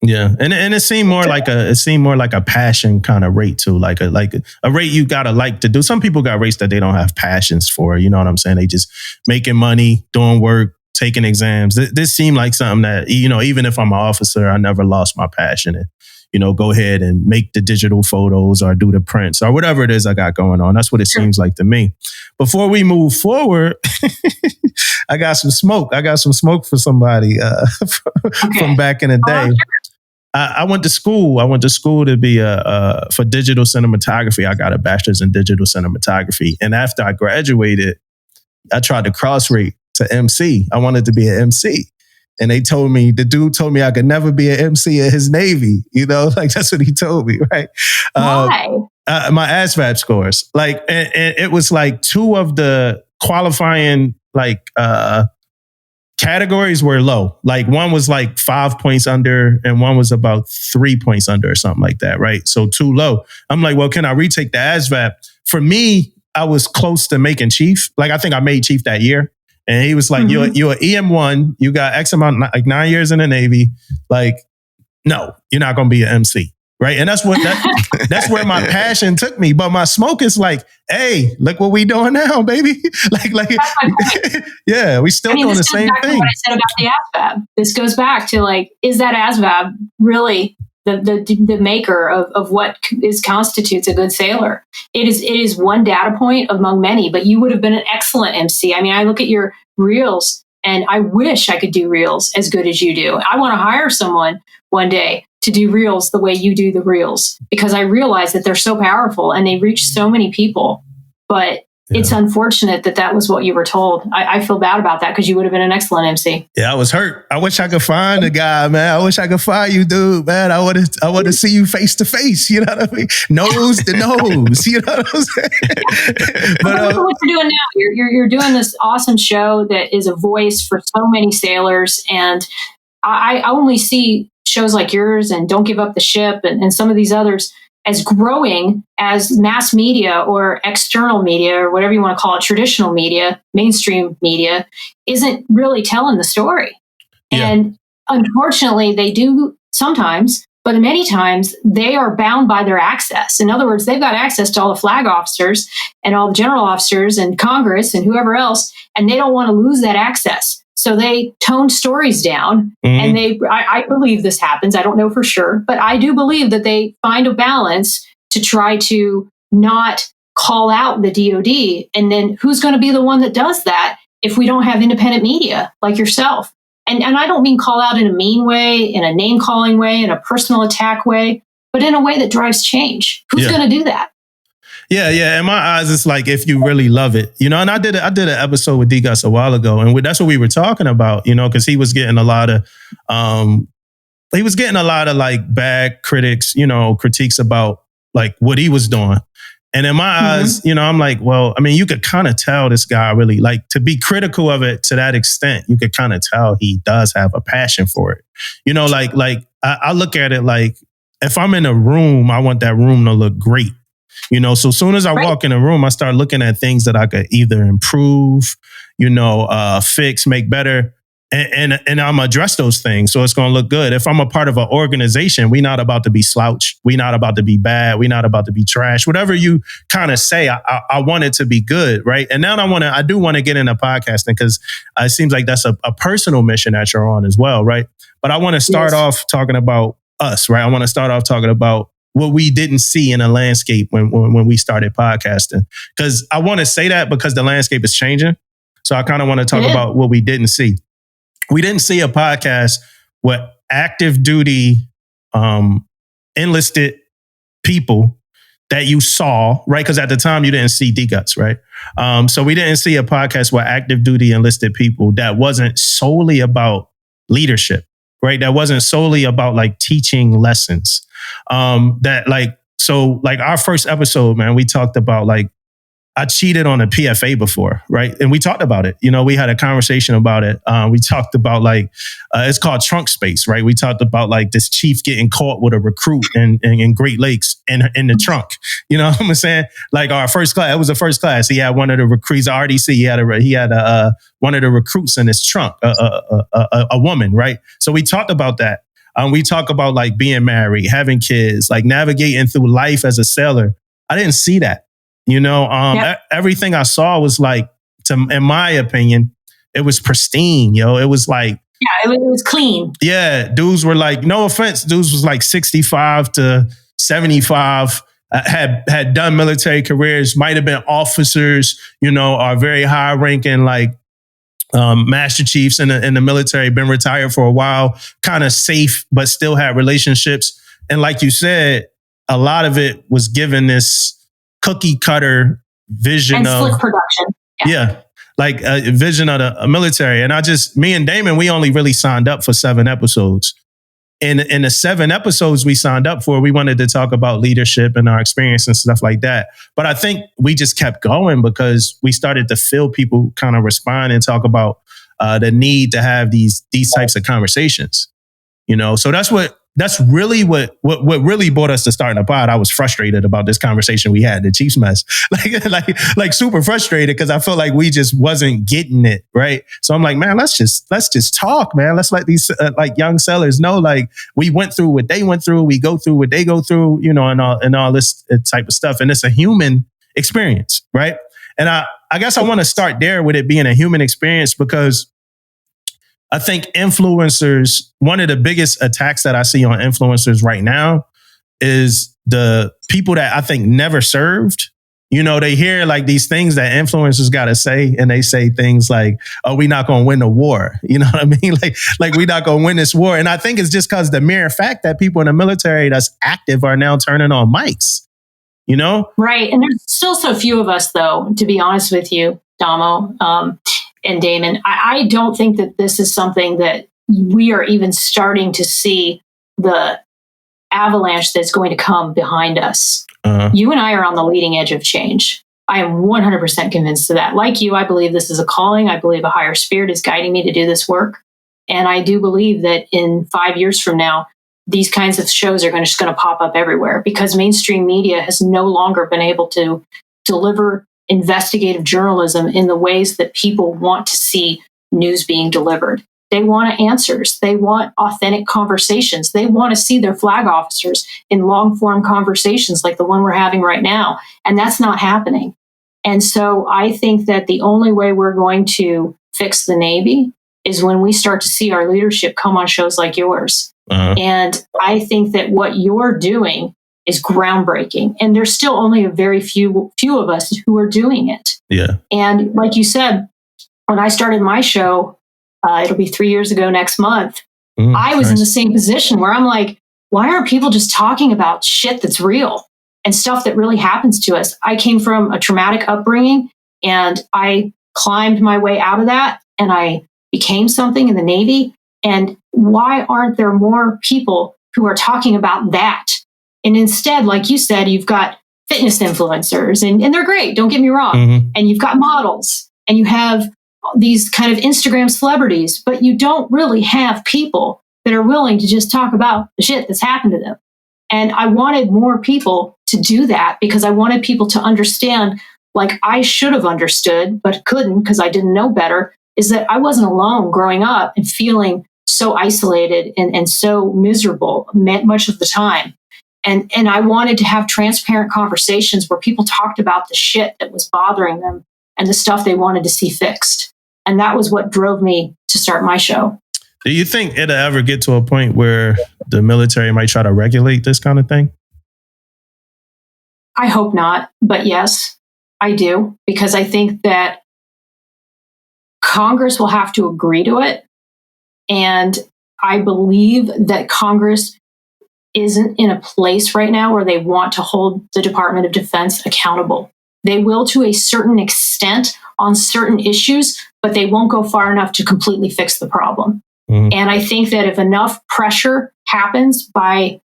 [SPEAKER 3] Yeah, and it seemed more like a passion kind of rate too, like a rate you gotta like to do. Some people got rates that they don't have passions for. You know what I'm saying? They just making money, doing work, taking exams. This seemed like something that, you know, even if I'm an officer, I never lost my passion. And, you know, go ahead and make the digital photos or do the prints or whatever it is I got going on. That's what it seems like to me. Before we move forward, I got some smoke. I got some smoke for somebody from back in the day. I went to school. I went to school to be for digital cinematography. I got a bachelor's in digital cinematography. And after I graduated, I tried to cross-rate to MC. I wanted to be an MC. And the dude told me I could never be an MC in his Navy. You know, like that's what he told me, right?
[SPEAKER 4] Why?
[SPEAKER 3] My ASVAB scores. Like, and it was like two of the qualifying, like, categories were low. Like one was like 5 points under and one was about 3 points under or something like that, right? So too low. I'm like, well, can I retake the ASVAB? For me, I was close to making chief. Like I think I made chief that year. And he was like, mm-hmm. you're an EM1, you got X amount, like 9 years in the Navy. Like, no, you're not going to be an MC. Right. And that's where my passion took me. But my smoke is like, hey, look what we doing now, baby. like, yeah, we still doing the same thing.
[SPEAKER 4] What I said about the ASVAB. This goes back to like, is that ASVAB really the maker of what constitutes a good sailor? It is one data point among many, but you would have been an excellent MC. I mean, I look at your reels and I wish I could do reels as good as you do. I want to hire someone one day to do reels the way you do the reels, because I realize that they're so powerful and they reach so many people. But it's unfortunate that was what you were told. I feel bad about that because you would have been an excellent MC.
[SPEAKER 3] Yeah, I was hurt. I wish I could find a guy, man. I wish I could find you, dude, man. I want to see you face to face. You know what I mean? Nose to nose. You know what I'm saying?
[SPEAKER 4] But look at what you're doing now. You're doing this awesome show that is a voice for so many sailors, and I only see shows like yours and Don't Give Up the Ship and some of these others as growing as mass media or external media or whatever you want to call it, traditional media, mainstream media, isn't really telling the story. Yeah. And unfortunately, they do sometimes, but many times they are bound by their access. In other words, they've got access to all the flag officers and all the general officers and Congress and whoever else, and they don't want to lose that access. So they tone stories down, and I believe this happens. I don't know for sure, but I do believe that they find a balance to try to not call out the DOD. And then who's going to be the one that does that if we don't have independent media like yourself? And I don't mean call out in a mean way, in a name calling way, in a personal attack way, but in a way that drives change. Who's going to do that?
[SPEAKER 3] Yeah. In my eyes, it's like if you really love it, you know. And I did an episode with D-Gus a while ago, and that's what we were talking about, you know, because he was getting a lot of like bad critics, you know, critiques about like what he was doing. And in my eyes, you know, I'm like, well, I mean, you could kind of tell this guy really like to be critical of it to that extent. You could kind of tell he does have a passion for it. You know, like I look at it like if I'm in a room, I want that room to look great. You know, so as soon as I walk in a room, I start looking at things that I could either improve, you know, fix, make better. and I'm address those things. So it's going to look good. If I'm a part of an organization, we're not about to be slouch. We're not about to be bad. We're not about to be trash. Whatever you kind of say, I want it to be good. Right. And now I do want to get into podcasting because it seems like that's a personal mission that you're on as well. Right. But I want to start off talking about us. Right. I want to start off talking about what we didn't see in a landscape when we started podcasting. Because I want to say that because the landscape is changing. So I kind of want to talk about what we didn't see. We didn't see a podcast with active duty, enlisted people that you saw, right? Because at the time you didn't see D-Guts, right? So we didn't see a podcast with active duty enlisted people that wasn't solely about leadership, right? That wasn't solely about like teaching lessons. So our first episode, man, we talked about like, I cheated on a PFA before, right? And we talked about it. You know, we had a conversation about it. We talked about like, it's called trunk space, right? We talked about like this chief getting caught with a recruit in Great Lakes in the trunk. You know what I'm saying? Like our first class, it was the first class. He had one of the recruits, RDC. He had one of the recruits in his trunk, a woman, right? So we talked about that. We talk about like being married, having kids, like navigating through life as a sailor. I didn't see that. You know, everything I saw was like, in my opinion, it was pristine, yo. It was like,
[SPEAKER 4] it was clean.
[SPEAKER 3] Yeah, dudes were like, no offense, dudes was like 65 to 75, had done military careers, might have been officers, you know, are very high ranking, like master chiefs in the military, been retired for a while, kind of safe, but still had relationships. And like you said, a lot of it was given this cookie cutter vision
[SPEAKER 4] and
[SPEAKER 3] of
[SPEAKER 4] slick production.
[SPEAKER 3] Yeah. Like a vision of the military. And me and Damon, we only really signed up for 7 episodes. In the 7 episodes we signed up for, we wanted to talk about leadership and our experience and stuff like that. But I think we just kept going because we started to feel people kind of respond and talk about the need to have these types of conversations. You know, so that's really what really brought us to starting a pod. I was frustrated about this conversation we had, the Chiefs mess, like super frustrated because I felt like we just wasn't getting it right. So I'm like, man, let's just talk, man. Let's let these like young sellers know, like we went through what they went through, we go through what they go through, you know, and all this type of stuff. And it's a human experience, right? And I guess I want to start there with it being a human experience because I think influencers, one of the biggest attacks that I see on influencers right now is the people that I think never served. You know, they hear like these things that influencers got to say, and they say things like, oh, we're not going to win the war. You know what I mean? Like we're not going to win this war. And I think it's just because the mere fact that people in the military that's active are now turning on mics, you know?
[SPEAKER 4] Right. And there's still so few of us, though, to be honest with you, Damo. And Damon, I don't think that this is something that we are even starting to see the avalanche that's going to come behind us. You and I are on the leading edge of change. I am 100% convinced of that. Like you, I believe this is a calling. I believe a higher spirit is guiding me to do this work. And I do believe that in 5 years from now, these kinds of shows are just going to pop up everywhere because mainstream media has no longer been able to deliver investigative journalism in the ways that people want to see news being delivered. They want answers. They want authentic conversations. They want to see their flag officers in long form conversations like the one we're having right now. And that's not happening. And so I think that the only way we're going to fix the Navy is when we start to see our leadership come on shows like yours. And I think that what you're doing is groundbreaking. And there's still only a very few of us who are doing it.
[SPEAKER 3] Yeah.
[SPEAKER 4] And like you said, when I started my show, it'll be 3 years ago next month, I was in the same position where I'm like, why aren't people just talking about shit that's real and stuff that really happens to us? I came from a traumatic upbringing and I climbed my way out of that and I became something in the Navy. And why aren't there more people who are talking about that? And instead, like you said, you've got fitness influencers and they're great. Don't get me wrong. And you've got models and you have these kind of Instagram celebrities, but you don't really have people that are willing to just talk about the shit that's happened to them. And I wanted more people to do that because I wanted people to understand, like I should have understood, but couldn't because I didn't know better, is that I wasn't alone growing up and feeling so isolated and so miserable much of the time. And I wanted to have transparent conversations where people talked about the shit that was bothering them and the stuff they wanted to see fixed. And that was what drove me to start my show.
[SPEAKER 3] Do you think it'll ever get to a point where the military might try to regulate this kind of thing?
[SPEAKER 4] I hope not, but yes, I do, because I think that Congress will have to agree to it. And I believe that Congress isn't in a place right now where they want to hold the Department of Defense accountable. They will to a certain extent on certain issues, but they won't go far enough to completely fix the problem. Mm-hmm. And I think that if enough pressure happens by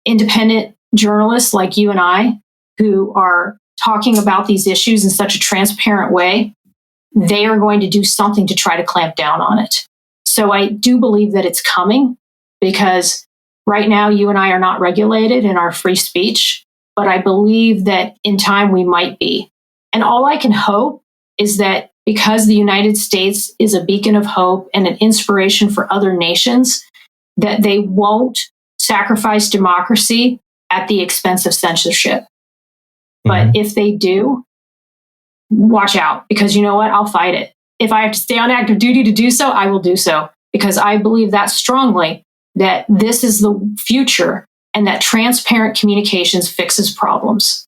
[SPEAKER 4] independent journalists like you and I, who are talking about these issues in such a transparent way, they are going to do something to try to clamp down on it. So I do believe that it's coming, because right now you and I are not regulated in our free speech, but I believe that in time we might be. And all I can hope is that because the United States is a beacon of hope and an inspiration for other nations, that they won't sacrifice democracy at the expense of censorship. But if they do, watch out, because you know what? I'll fight it. If I have to stay on active duty to do so, I will do so, because I believe that strongly, that this is the future and that transparent communications fixes problems.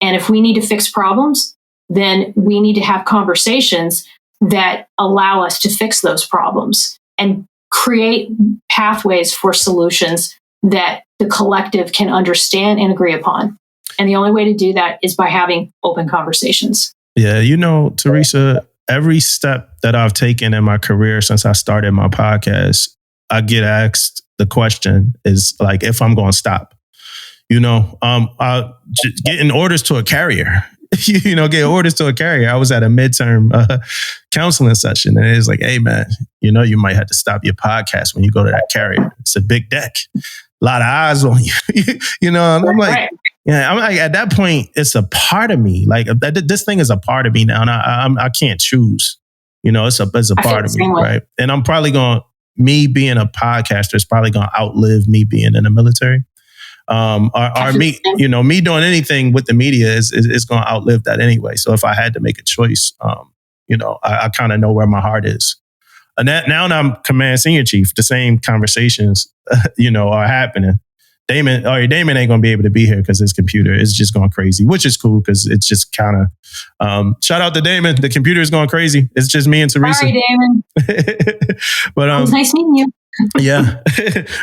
[SPEAKER 4] And if we need to fix problems, then we need to have conversations that allow us to fix those problems and create pathways for solutions that the collective can understand and agree upon. And the only way to do that is by having open conversations.
[SPEAKER 3] Yeah, you know, Theresa, every step that I've taken in my career since I started my podcast, I get asked the question is like, if I'm going to stop. You know, getting orders to a carrier. Get orders to a carrier. I was at a midterm counseling session, and it was like, hey, man, you might have to stop your podcast when you go to that carrier. It's a big deck, a lot of eyes on you. And I'm like, yeah, I'm like, at that point, it's a part of me. Like, this thing is a part of me now, and I can't choose. It's a part of me, right? And I'm probably me being a podcaster is probably going to outlive me being in the military. Or me, me doing anything with the media is going to outlive that anyway. So if I had to make a choice, I kind of know where my heart is. And now I'm command senior chief, the same conversations, are happening. Damon ain't going to be able to be here because his computer is just going crazy, which is cool because it's just kind of, shout out to Damon. The computer is going crazy. It's just me and Theresa.
[SPEAKER 4] Sorry, Damon.
[SPEAKER 3] But
[SPEAKER 4] it was nice meeting you.
[SPEAKER 3] Yeah.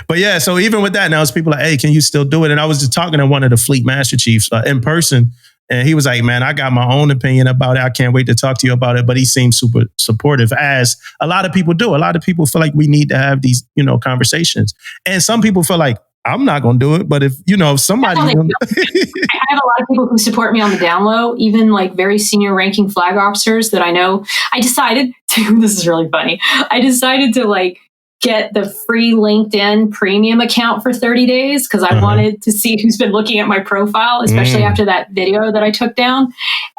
[SPEAKER 3] But yeah, so even with that, now it's people like, hey, can you still do it? And I was just talking to one of the Fleet Master Chiefs in person. And he was like, man, I got my own opinion about it. I can't wait to talk to you about it. But he seemed super supportive, as a lot of people do. A lot of people feel like we need to have these, conversations. And some people feel like, I'm not going to do it. But if somebody... I have
[SPEAKER 4] a lot of people who support me on the down low, even like very senior ranking flag officers that I know. I decided to, this is really funny. I decided to get the free LinkedIn premium account for 30 days because I wanted to see who's been looking at my profile, especially after that video that I took down.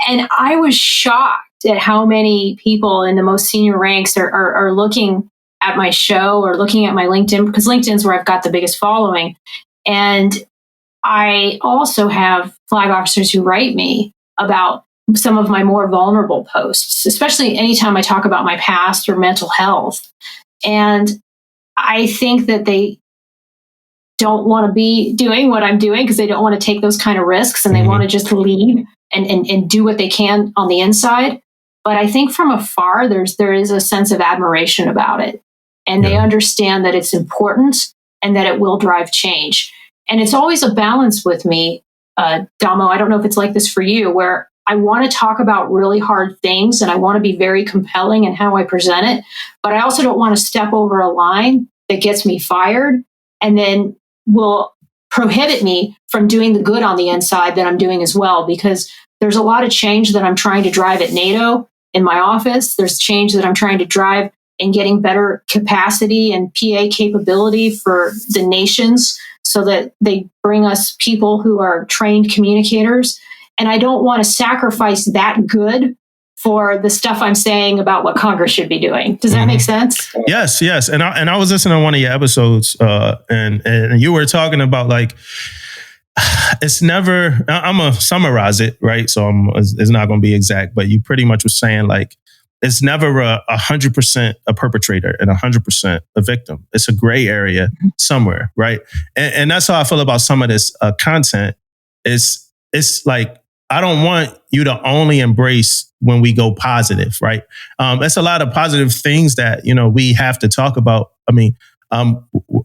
[SPEAKER 4] And I was shocked at how many people in the most senior ranks are looking at my show or looking at my LinkedIn, because LinkedIn's where I've got the biggest following. And I also have flag officers who write me about some of my more vulnerable posts, especially anytime I talk about my past or mental health. And I think that they don't want to be doing what I'm doing because they don't want to take those kind of risks, and they want to just lead and do what they can on the inside. But I think from afar, there is a sense of admiration about it. And they understand that it's important and that it will drive change. And it's always a balance with me, Damo. I don't know if it's like this for you, where I want to talk about really hard things and I want to be very compelling in how I present it. But I also don't want to step over a line that gets me fired and then will prohibit me from doing the good on the inside that I'm doing as well. Because there's a lot of change that I'm trying to drive at NATO in my office. There's change that I'm trying to drive in getting better capacity and PA capability for the nations so that they bring us people who are trained communicators. And I don't want to sacrifice that good for the stuff I'm saying about what Congress should be doing. Does that make sense?
[SPEAKER 3] Yes. And I was listening to one of your episodes, and you were talking about like, it's never, I'm going to summarize it, right? So it's not going to be exact, but you pretty much was saying like, it's never 100% a perpetrator and 100% a victim. It's a gray area somewhere, right? And that's how I feel about some of this content. It's like, I don't want you to only embrace when we go positive, right? That's a lot of positive things that, we have to talk about. I mean,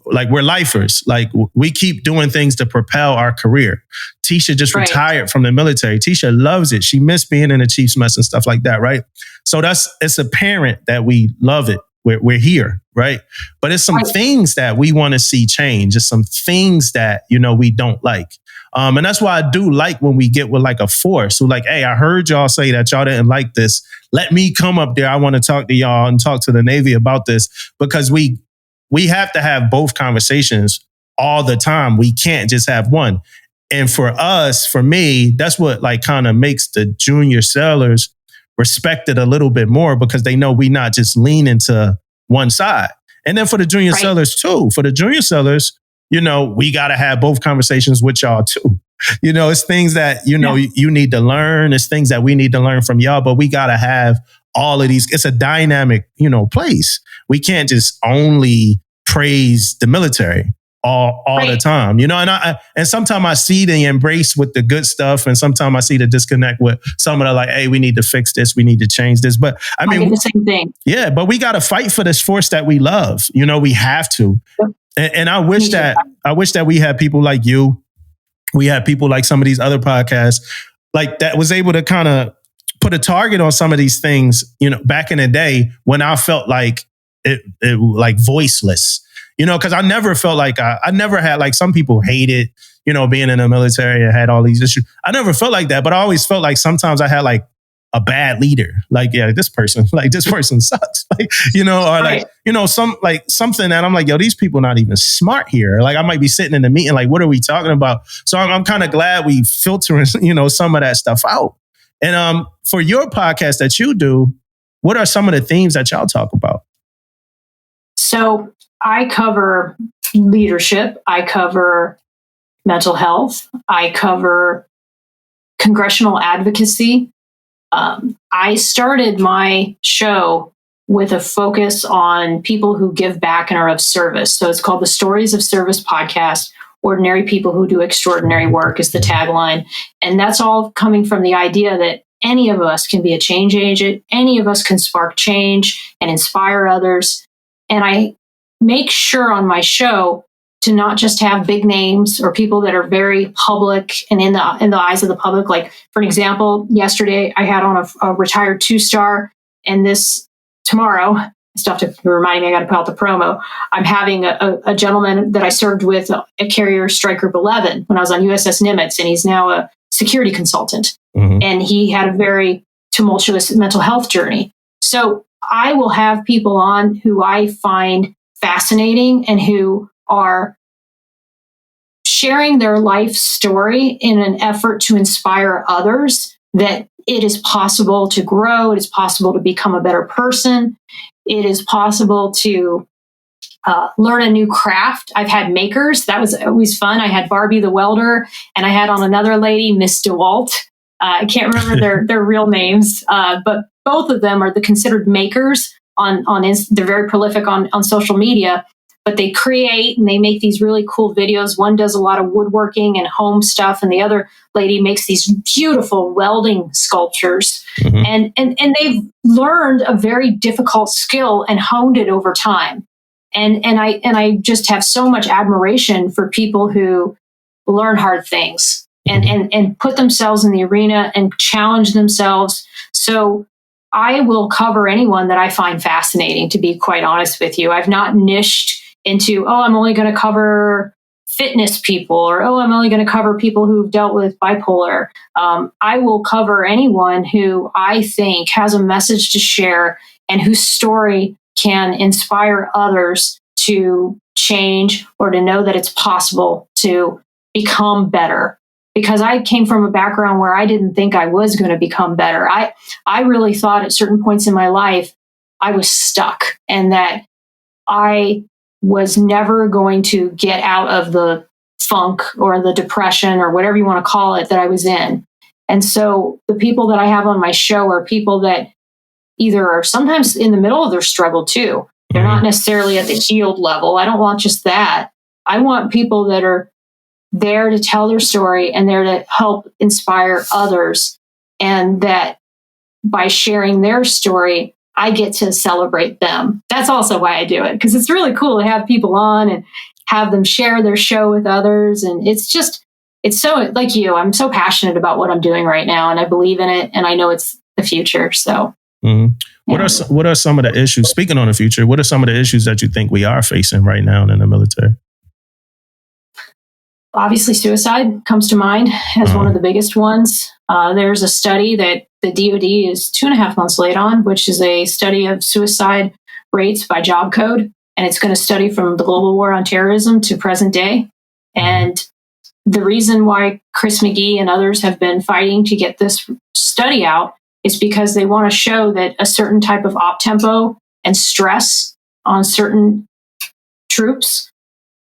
[SPEAKER 3] like we're lifers. Like we keep doing things to propel our career. Tisha just retired from the military. Tisha loves it. She missed being in the Chiefs mess and stuff like that, right? So it's apparent that we love it. We're here, right? But it's some things that we want to see change. It's some things that, we don't like. And that's why I do like when we get with like a force who like, hey, I heard y'all say that y'all didn't like this. Let me come up there. I want to talk to y'all and talk to the Navy about this, because we have to have both conversations all the time. We can't just have one. And for me, that's what like kind of makes the junior sailors respected a little bit more, because they know we not just lean into one side. And then for the junior sailors too, we got to have both conversations with y'all too. It's things that, you need to learn. It's things that we need to learn from y'all, but we got to have all of these. It's a dynamic, place. We can't just only praise the military all the time, and sometimes I see the embrace with the good stuff, and sometimes I see the disconnect with some of the like, hey, we need to fix this, we need to change this. But I mean,
[SPEAKER 4] the same thing.
[SPEAKER 3] Yeah, but we got to fight for this force that we love. We have to. And I wish that we had people like you. We had people like some of these other podcasts, like that was able to kind of put a target on some of these things, back in the day when I felt like it like voiceless, because I never felt like I never had, like some people hated, being in the military and had all these issues. I never felt like that, but I always felt like sometimes I had like a bad leader. Like, yeah, this person sucks. Like, or like, something that I'm like, yo, these people not even smart here. Like I might be sitting in the meeting, like, what are we talking about? So I'm kind of glad we filtering, some of that stuff out. And for your podcast that you do, what are some of the themes that y'all talk about?
[SPEAKER 4] So I cover leadership. I cover mental health. I cover congressional advocacy. I started my show with a focus on people who give back and are of service. So it's called the Stories of Service Podcast. Ordinary people who do extraordinary work is the tagline. And that's all coming from the idea that any of us can be a change agent. Any of us can spark change and inspire others. And I make sure on my show to not just have big names or people that are very public and in the eyes of the public. Like, for an example, yesterday I had on a retired 2-star, and tomorrow, I still have to remind me, I got to put out the promo. I'm having a gentleman that I served with at Carrier Strike Group 11 when I was on USS Nimitz, and he's now a security consultant. Mm-hmm. And he had a very tumultuous mental health journey. So I will have people on who I find fascinating and who are sharing their life story in an effort to inspire others that it is possible to grow. It is possible to become a better person. It is possible to learn a new craft. I've had makers. That was always fun. I had Barbie the welder, and I had on another lady, Miss DeWalt. I can't remember their real names, but both of them are the considered makers they're very prolific on social media. But they create and they make these really cool videos. One does a lot of woodworking and home stuff, and the other lady makes these beautiful welding sculptures. Mm-hmm. And they've learned a very difficult skill and honed it over time. And I just have so much admiration for people who learn hard things and put themselves in the arena and challenge themselves. So I will cover anyone that I find fascinating, to be quite honest with you. I've not niched into, I'm only going to cover fitness people, or, I'm only going to cover people who've dealt with bipolar. I will cover anyone who I think has a message to share and whose story can inspire others to change or to know that it's possible to become better. because I came from a background where I didn't think I was going to become better. I really thought at certain points in my life, I was stuck and that I was never going to get out of the funk or the depression or whatever you want to call it that I was in. And so the people that I have on my show are people that either are sometimes in the middle of their struggle too. They're not necessarily at the healed level. I don't want just that. I want people that are there to tell their story and there to help inspire others. And that by sharing their story, I get to celebrate them. That's also why I do it, because it's really cool to have people on and have them share their show with others. And it's so, like you, I'm so passionate about what I'm doing right now, and I believe in it, and I know it's the future. So, yeah.
[SPEAKER 3] What are some of the issues? Speaking on the future, what are some of the issues that you think we are facing right now in the military?
[SPEAKER 4] Obviously, suicide comes to mind as one of the biggest ones. There's a study that the DoD is 2.5 months late on, which is a study of suicide rates by job code. And it's going to study from the global war on terrorism to present day. And the reason why Chris McGee and others have been fighting to get this study out is because they want to show that a certain type of op tempo and stress on certain troops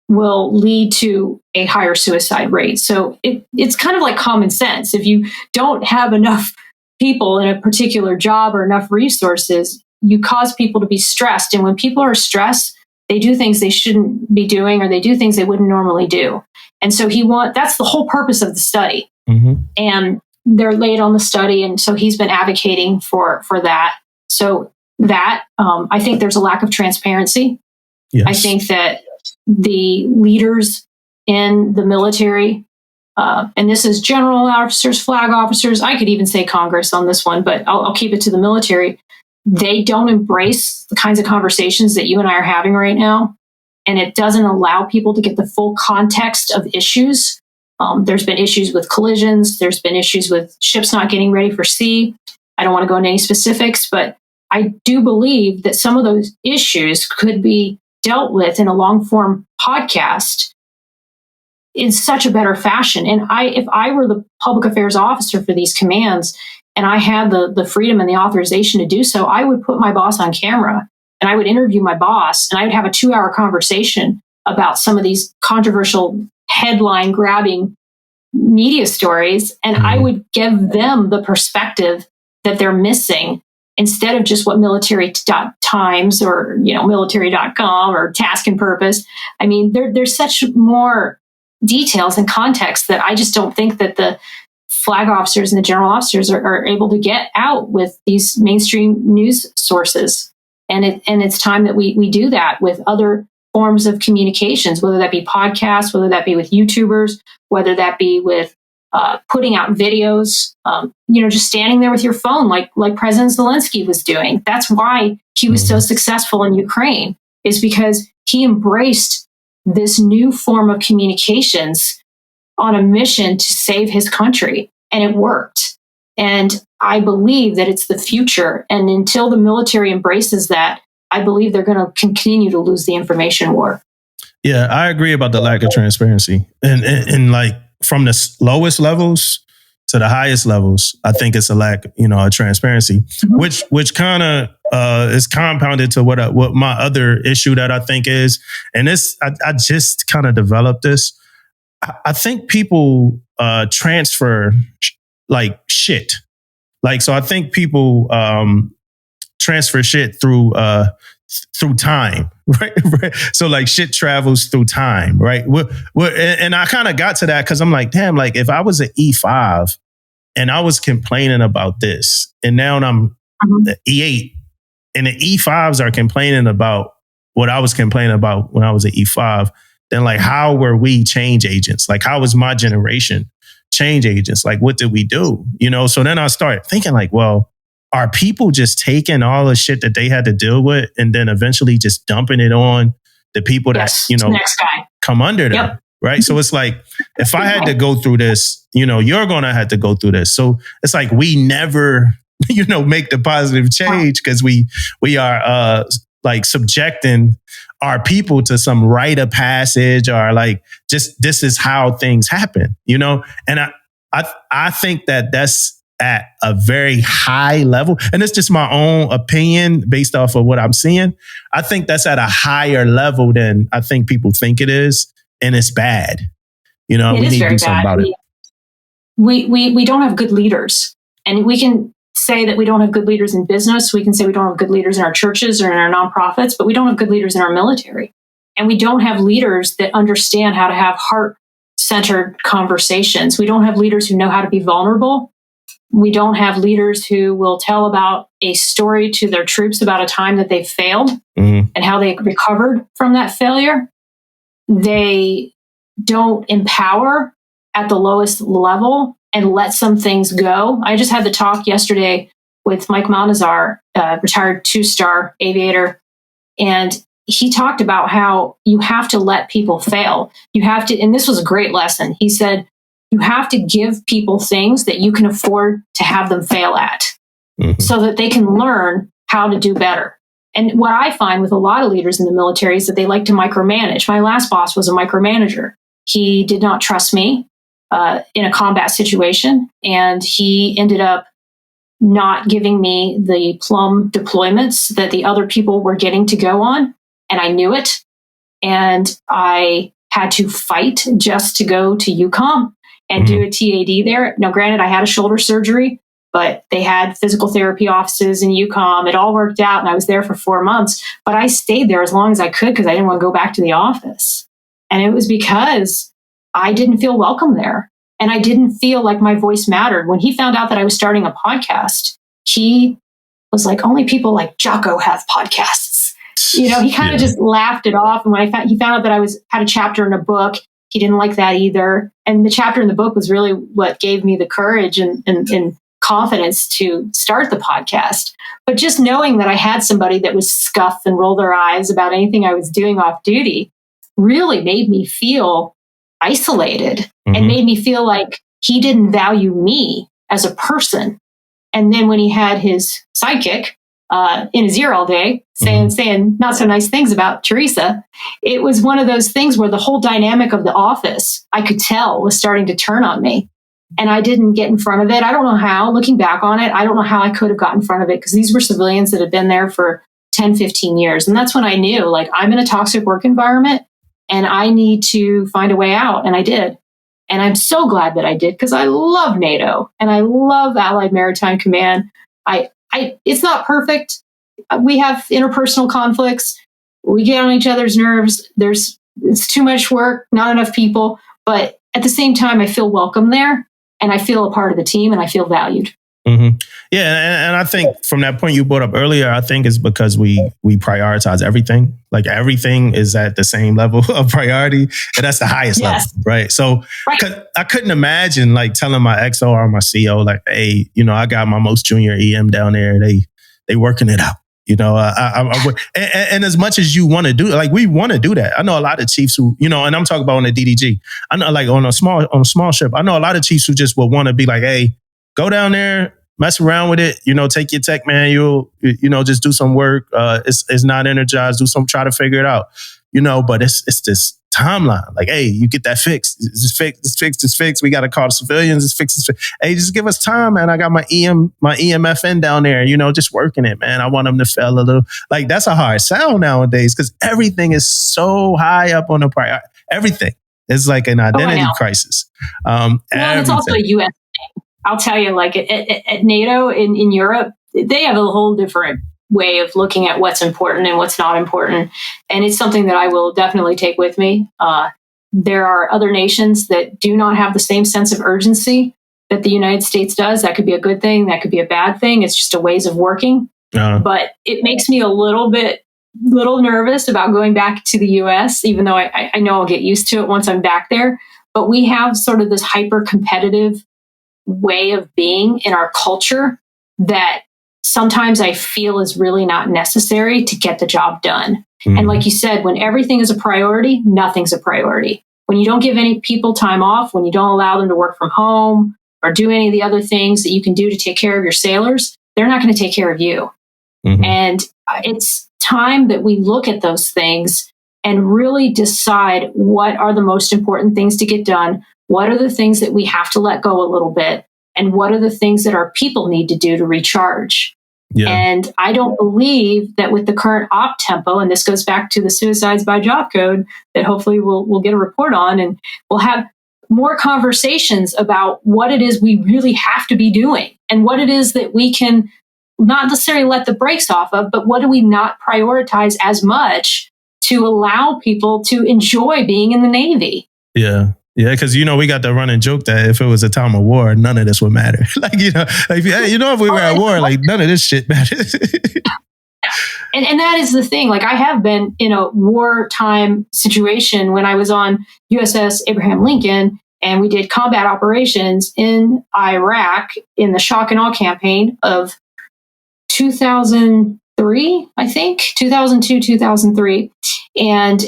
[SPEAKER 4] will lead to a higher suicide rate. So it's kind of like common sense. If you don't have enough people in a particular job or enough resources, you cause people to be stressed. And when people are stressed, they do things they shouldn't be doing, or they do things they wouldn't normally do. And so that's the whole purpose of the study. And they're late on the study. And so he's been advocating for that. So that, I think there's a lack of transparency. Yes. I think that the leaders in the military, and this is general officers, flag officers, I could even say Congress on this one, but I'll keep it to the military. They don't embrace the kinds of conversations that you and I are having right now. And it doesn't allow people to get the full context of issues. There's been issues with collisions. There's been issues with ships not getting ready for sea. I don't want to go into any specifics, but I do believe that some of those issues could be dealt with in a long form podcast in such a better fashion. And if I were the public affairs officer for these commands and I had the freedom and the authorization to do so, I would put my boss on camera and I would interview my boss and I would have a 2-hour conversation about some of these controversial headline grabbing media stories. And I would give them the perspective that they're missing, instead of just what military.times or military.com or task and purpose. I mean, there's such more details and context that I just don't think that the flag officers and the general officers are able to get out with these mainstream news sources. And it's time that we do that with other forms of communications, whether that be podcasts, whether that be with YouTubers, whether that be with putting out videos, just standing there with your phone, like President Zelensky was doing. That's why he was so successful in Ukraine, is because he embraced this new form of communications on a mission to save his country, and it worked. And I believe that it's the future. And until the military embraces that, I believe they're going to continue to lose the information war.
[SPEAKER 3] Yeah, I agree about the lack of transparency. And like from the lowest levels to the highest levels, I think it's a lack, of transparency, which kind of is compounded to what my other issue that I think is, and this, I just kind of developed this. I think people transfer like shit. So I think people transfer shit through time, right? So like shit travels through time, right? And I kind of got to that because I'm like, damn, like if I was an E5 and I was complaining about this, and now I'm the E8, and the E5s are complaining about what I was complaining about when I was an E5, then like how were we change agents? Like how was my generation change agents? Like what did we do? So then I started thinking like, well, are people just taking all the shit that they had to deal with and then eventually just dumping it on the people that,
[SPEAKER 4] next guy
[SPEAKER 3] come under them? Yep. Right. So it's like, if I had to go through this, you're going to have to go through this. So it's like, we never, make the positive change because we are like subjecting our people to some rite of passage or like just this is how things happen, you know? And I think that that's at a very high level. And it's just my own opinion based off of what I'm seeing. I think that's at a higher level than I think people think it is. And it's bad. You know, we need to do something about it.
[SPEAKER 4] We don't have good leaders. And we can say that we don't have good leaders in business. We can say we don't have good leaders in our churches or in our nonprofits, but we don't have good leaders in our military. And we don't have leaders that understand how to have heart-centered conversations. We don't have leaders who know how to be vulnerable. We don't have leaders who will tell about a story to their troops about a time that they failed and how they recovered from that failure. They don't empower at the lowest level and let some things go. I just had the talk yesterday with Mike Malnazar, retired 2-star aviator, and he talked about how you have to let people fail. You have to, and this was a great lesson. He said, you have to give people things that you can afford to have them fail at so that they can learn how to do better. And what I find with a lot of leaders in the military is that they like to micromanage. My last boss was a micromanager. He did not trust me in a combat situation, and he ended up not giving me the plum deployments that the other people were getting to go on. And I knew it. And I had to fight just to go to UCOM and do a TAD there. Now, granted, I had a shoulder surgery, but they had physical therapy offices in UCOM. It all worked out, and I was there for 4 months. But I stayed there as long as I could because I didn't want to go back to the office. And it was because I didn't feel welcome there. And I didn't feel like my voice mattered. When he found out that I was starting a podcast, he was like, only people like Jocko have podcasts. You know, he kind of just laughed it off. And when he found out that I had a chapter in a book, he didn't like that either. And the chapter in the book was really what gave me the courage and confidence to start the podcast. But just knowing that I had somebody that would scuff and roll their eyes about anything I was doing off duty really made me feel isolated and made me feel like he didn't value me as a person. And then when he had his sidekick in his ear all day saying not so nice things about Theresa, it was one of those things where the whole dynamic of the office, I could tell, was starting to turn on me. And I didn't get in front of it. I don't know how. Looking back on it, I don't know how I could have got in front of it because these were civilians that had been there for 10, 15 years. And that's when I knew, like, I'm in a toxic work environment and I need to find a way out. And I did. And I'm so glad that I did because I love NATO and I love Allied Maritime Command. It's not perfect. We have interpersonal conflicts. We get on each other's nerves. It's too much work, not enough people. But at the same time, I feel welcome there and I feel a part of the team and I feel valued.
[SPEAKER 3] Yeah, and I think from that point you brought up earlier, I think it's because we prioritize everything. Like everything is at the same level of priority, and that's the highest level, right? So I couldn't imagine like telling my XO or my CO like, "Hey, you know, I got my most junior EM down there. They working it out." You know, and as much as you want to do, like we want to do that. I know a lot of chiefs who, you know, and I'm talking about on the DDG. I know, like on a small ship, I know a lot of chiefs who just will want to be like, "Hey, go down there, mess around with it. You know, take your tech manual. You know, just do some work. It's not energized. Try to figure it out. You know, but it's this timeline. Like, hey, you get that fixed. It's fixed. We got to call the civilians. It's fixed. Hey, just give us time, man. I got my EMFN down there. You know, just working it, man. I want them to fail a little. Like that's a hard sound nowadays because everything is so high up on the priority. Everything is like an identity crisis. Well,
[SPEAKER 4] it's also a U.S. thing. I'll tell you, like at NATO in Europe, they have a whole different way of looking at what's important and what's not important. And it's something that I will definitely take with me. There are other nations that do not have the same sense of urgency that the United States does. That could be a good thing. That could be a bad thing. It's just a ways of working. But it makes me a little nervous about going back to the US, even though I know I'll get used to it once I'm back there. But we have sort of this hyper competitive way of being in our culture that sometimes I feel is really not necessary to get the job done. And like you said, when everything is a priority, nothing's a priority. When you don't give any people time off, when you don't allow them to work from home or do any of the other things that you can do to take care of your sailors, they're not going to take care of you. And it's time that we look at those things and really decide what are the most important things to get done, what are the things that we have to let go a little bit, and what are the things that our people need to do to recharge. Yeah. And I don't believe that with the current op tempo, and this goes back to the suicides by job code that hopefully we'll get a report on, and we'll have more conversations about what it is we really have to be doing and what it is that we can not necessarily let the brakes off of, but what do we not prioritize as much to allow people to enjoy being in the Navy?
[SPEAKER 3] Yeah. Yeah, because, we got the running joke that if it was a time of war, none of this would matter. If we were at war, none of this shit matters.
[SPEAKER 4] And that is the thing. I have been in a wartime situation when I was on USS Abraham Lincoln, and we did combat operations in Iraq in the shock and awe campaign of 2003, I think, 2002, 2003. And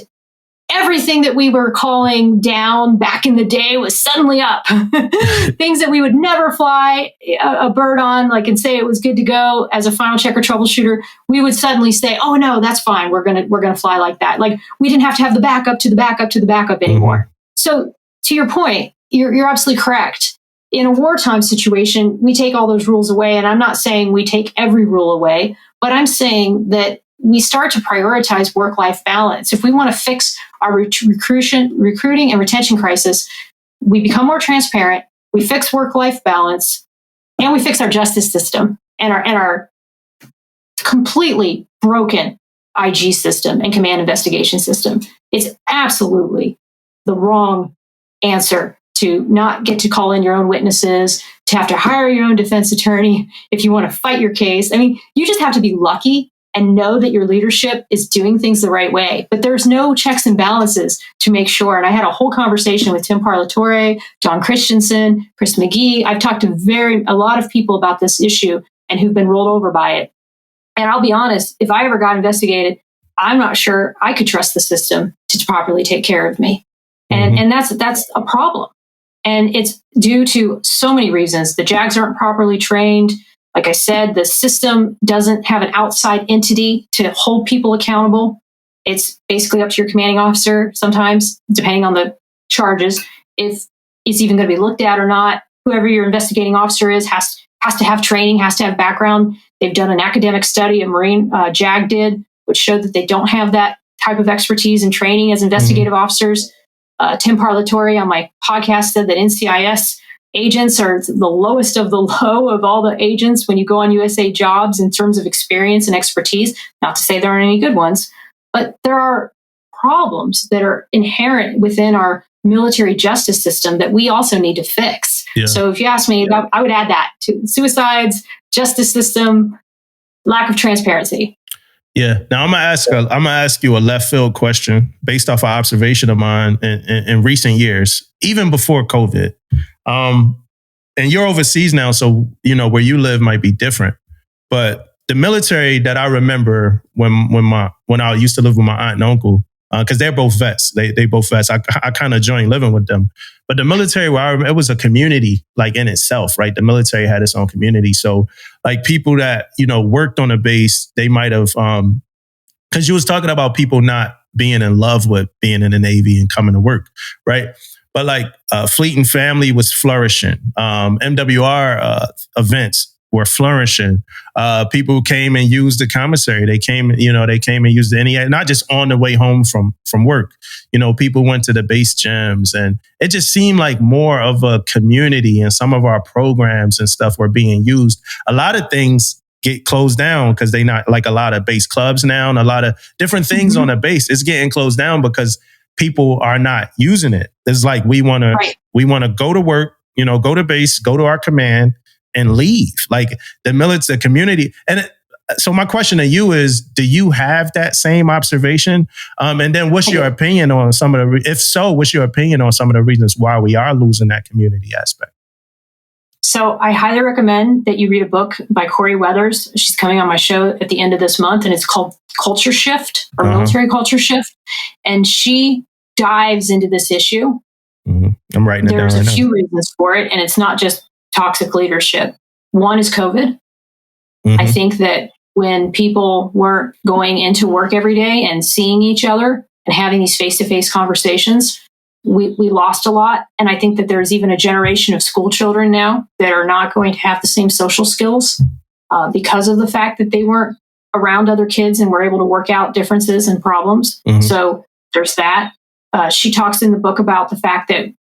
[SPEAKER 4] everything that we were calling down back in the day was suddenly up. Things that we would never fly a bird on, and say it was good to go as a final checker troubleshooter, we would suddenly say, "Oh no, that's fine. We're gonna fly like that." We didn't have to have the backup to the backup to the backup anymore. Mm-hmm. So to your point, you're absolutely correct. In a wartime situation, we take all those rules away, and I'm not saying we take every rule away, but I'm saying that we start to prioritize work-life balance. If we want to fix our recruiting and retention crisis, we become more transparent, we fix work-life balance, and we fix our justice system and our completely broken IG system and command investigation system. It's absolutely the wrong answer to not get to call in your own witnesses, to have to hire your own defense attorney if you want to fight your case. I mean, you just have to be lucky and know that your leadership is doing things the right way. But there's no checks and balances to make sure. And I had a whole conversation with Tim Parlatore, John Christensen, Chris McGee. I've talked to a lot of people about this issue and who've been rolled over by it. And I'll be honest, if I ever got investigated, I'm not sure I could trust the system to properly take care of me. And that's a problem. And it's due to so many reasons. The JAGs aren't properly trained. Like I said, the system doesn't have an outside entity to hold people accountable. It's basically up to your commanding officer sometimes, depending on the charges, if it's even going to be looked at or not. Whoever your investigating officer is has to have training, has to have background. They've done an academic study, a Marine JAG did, which showed that they don't have that type of expertise and training as investigative officers. Tim Parlatore on my podcast said that NCIS agents are the lowest of the low of all the agents when you go on USA Jobs in terms of experience and expertise. Not to say there aren't any good ones, but there are problems that are inherent within our military justice system that we also need to fix. Yeah. So if you ask me, I would add that to suicides, justice system, lack of transparency.
[SPEAKER 3] Yeah. Now I'm gonna ask you a left field question based off an observation of mine in recent years, even before COVID. And you're overseas now, so where you live might be different. But the military that I remember when I used to live with my aunt and uncle, because they're both vets. They both vets. I kind of joined living with them. But the military, where I remember, it was a community in itself, right? The military had its own community. So people that, worked on a base, they might have, because you was talking about people not being in love with being in the Navy and coming to work, right? But Fleet and Family was flourishing. MWR events were flourishing. People came and used the commissary. They came and used the NEA, not just on the way home from work. People went to the base gyms, and it just seemed like more of a community, and some of our programs and stuff were being used. A lot of things get closed down because they not a lot of base clubs now, and a lot of different things on the base. It's getting closed down because people are not using it. It's we want to go to work, go to base, go to our command, and leave. The military community. And so my question to you is, do you have that same observation? And then what's your opinion on some of the, if so, what's your opinion on some of the reasons why we are losing that community aspect?
[SPEAKER 4] So I highly recommend that you read a book by Corey Weathers. She's coming on my show at the end of this month, and it's called Culture Shift, or Military Culture Shift. And she dives into this issue.
[SPEAKER 3] I'm writing it down right now.
[SPEAKER 4] There's a few reasons for it, and it's not just toxic leadership. One is COVID. I think that when people weren't going into work every day and seeing each other and having these face-to-face conversations, we lost a lot. And I think that there's even a generation of school children now that are not going to have the same social skills because of the fact that they weren't around other kids and were able to work out differences and problems. Mm-hmm. So there's that. She talks in the book about the fact that,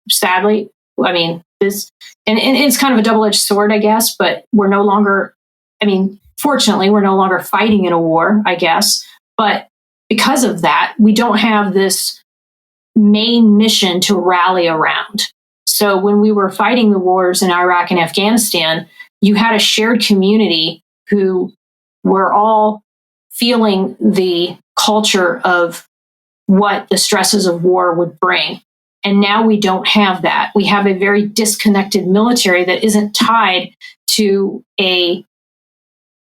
[SPEAKER 4] sadly, I mean, this, and it's kind of a double-edged sword, I guess, but we're no longer, I mean, fortunately, we're no longer fighting in a war, I guess. But because of that, we don't have this main mission to rally around. So when we were fighting the wars in Iraq and Afghanistan, you had a shared community who were all feeling the culture of what the stresses of war would bring. And now we don't have that. We have a very disconnected military that isn't tied to a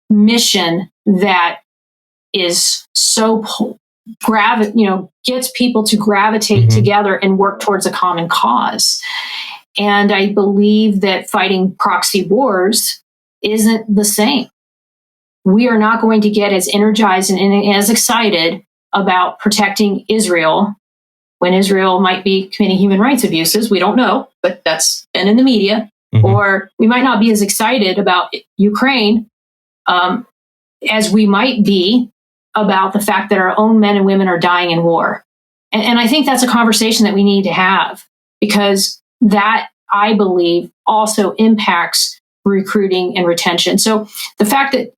[SPEAKER 4] mission that is so gets people to gravitate together and work towards a common cause. And I believe that fighting proxy wars isn't the same. We are not going to get as energized and as excited about protecting Israel when Israel might be committing human rights abuses. We don't know, but that's been in the media. Mm-hmm. Or we might not be as excited about Ukraine as we might be about the fact that our own men and women are dying in war. And I think that's a conversation that we need to have, because that, I believe, also impacts recruiting and retention. So the fact that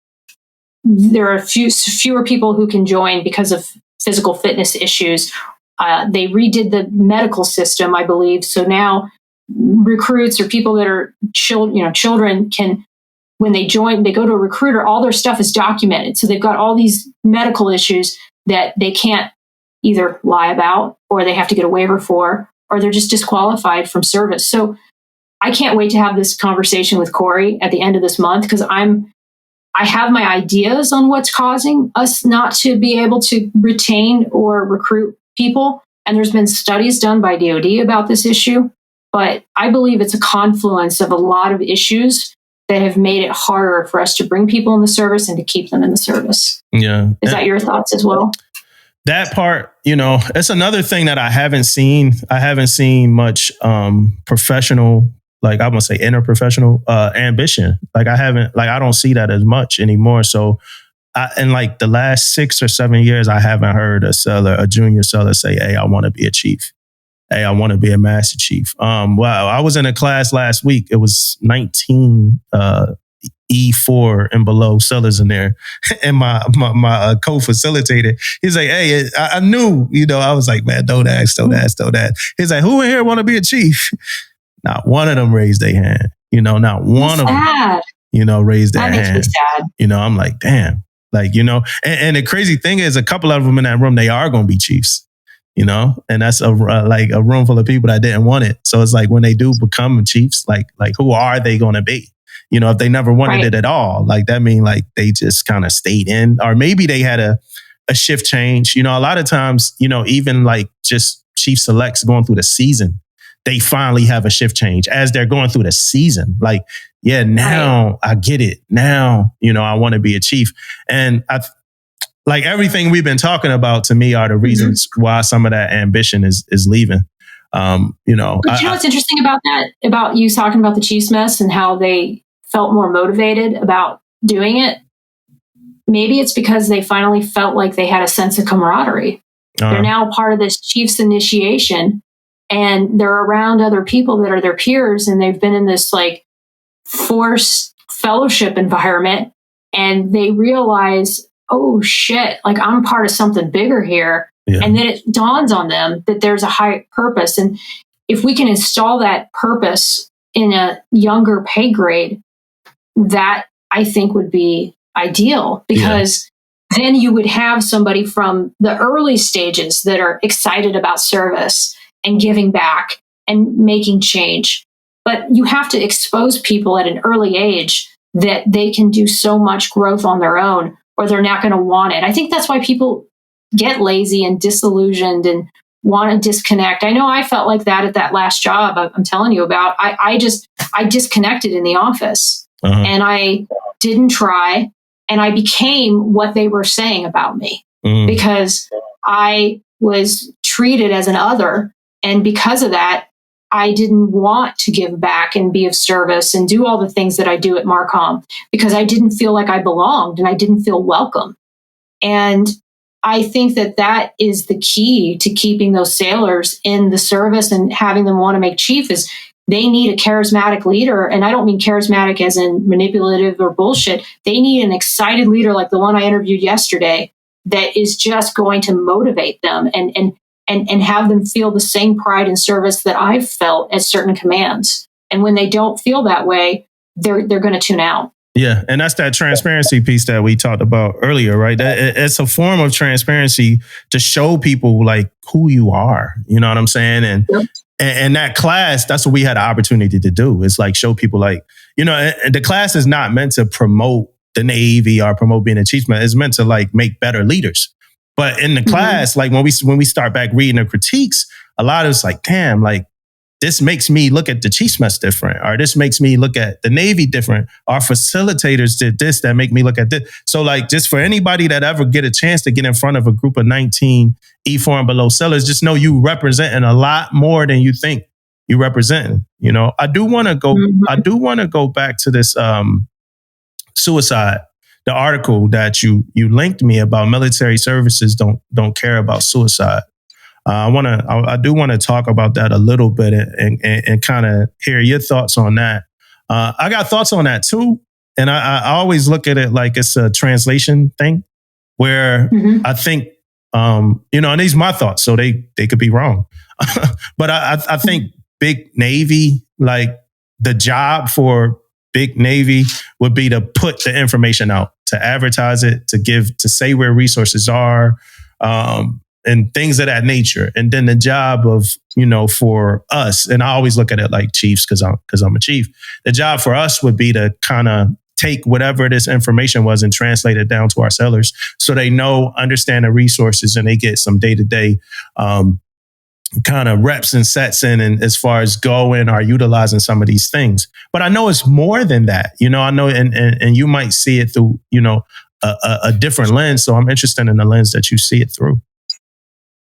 [SPEAKER 4] there are fewer people who can join because of physical fitness issues, they redid the medical system, I believe. So now recruits or people that are children can, when they join, they go to a recruiter, all their stuff is documented. So they've got all these medical issues that they can't either lie about, or they have to get a waiver for, or they're just disqualified from service. So I can't wait to have this conversation with Corey at the end of this month, because I have my ideas on what's causing us not to be able to retain or recruit people. And there's been studies done by DoD about this issue, but I believe it's a confluence of a lot of issues that have made it harder for us to bring people in the service and to keep them in the service.
[SPEAKER 3] Yeah.
[SPEAKER 4] Is that your thoughts as well?
[SPEAKER 3] That part, it's another thing that I haven't seen. I haven't seen much professional, like I'm gonna say interprofessional ambition. Like I don't see that as much anymore. So in like the last 6 or 7 years, I haven't heard a junior seller say, "Hey, I want to be a chief. Hey, I want to be a master chief." Wow, I was in a class last week. It was 19 E4 and below sellers in there, and my co-facilitator, he's like, "Hey, I knew, I was like, man, don't ask. He's like, who in here want to be a chief?" Not one of them raised their hand. Not one of them, raised their hand. That makes me sad. I'm like, damn. Like, and the crazy thing is, a couple of them in that room, they are going to be chiefs, and that's a room full of people that didn't want it. So it's like, when they do become chiefs, like who are they going to be? If they never wanted it at all, like that mean like they just kind of stayed in, or maybe they had a shift change. A lot of times, even like just chief selects going through the season, they finally have a shift change as they're going through the season. Like, yeah, now I get it. Now, I want to be a chief. And like everything we've been talking about, to me, are the reasons why some of that ambition is leaving. But what's interesting about that, about you talking about the Chiefs mess and how they felt more motivated about doing it? Maybe it's because they finally felt like they had a sense of camaraderie. They're now part of this Chiefs initiation, and they're around other people that are their peers, and they've been in this like forced fellowship environment, and they realize, oh shit, like I'm part of something bigger here. Yeah. And then it dawns on them that there's a high purpose. And if we can install that purpose in a younger pay grade, that I think would be ideal, because then you would have somebody from the early stages that are excited about service and giving back and making change. But you have to expose people at an early age that they can do so much growth on their own, or they're not going to want it. I think that's why people get lazy and disillusioned and want to disconnect. I know I felt like that at that last job I'm telling you about. I disconnected in the office, and I didn't try.
[SPEAKER 4] and I became what they were saying about me because I was treated as an other. And because of that, I didn't want to give back and be of service and do all the things that I do at Marcom because I didn't feel like I belonged and I didn't feel welcome. And I think that that is the key to keeping those sailors in the service and having them want to make chief is they need a charismatic leader. And I don't mean charismatic as in manipulative or bullshit. They need an excited leader like the one I interviewed yesterday that is just going to motivate them and have them feel the same pride and service that I've felt at certain commands. And when they don't feel that way, they're going to tune out.
[SPEAKER 3] Yeah, and that's that transparency piece that we talked about earlier, right? It's a form of transparency to show people like who you are. You know what I'm saying? And that class, that's what we had the opportunity to do. It's like show people like, you know, the class is not meant to promote the Navy or promote being a chiefman. It's meant to like make better leaders. But in the class, like when we start back reading the critiques, a lot of it's like, damn, like this makes me look at the chief's mess different, or this makes me look at the Navy different. Our facilitators did this that make me look at this. So like just for anybody that ever get a chance to get in front of a group of 19 E4 and below sailors, just know you representing a lot more than you think you representing. You know, I do want to go back to this suicide. The article that you linked me about military services don't care about suicide. I do want to talk about that a little bit and kind of hear your thoughts on that. I got thoughts on that too, and I always look at it like it's a translation thing, where I think you know, and these are my thoughts, so they could be wrong, but I think big Navy, like the job for big Navy would be to put the information out, to advertise it, to say where resources are. And things of that nature. And then the job of, you know, for us, and I always look at it like chiefs because I'm a chief. The job for us would be to kind of take whatever this information was and translate it down to our sailors so they know, understand the resources, and they get some day-to-day kind of reps and sets in and as far as going or utilizing some of these things. But I know it's more than that. You know, I know, and you might see it through, you know, a different lens. So I'm interested in the lens that you see it through.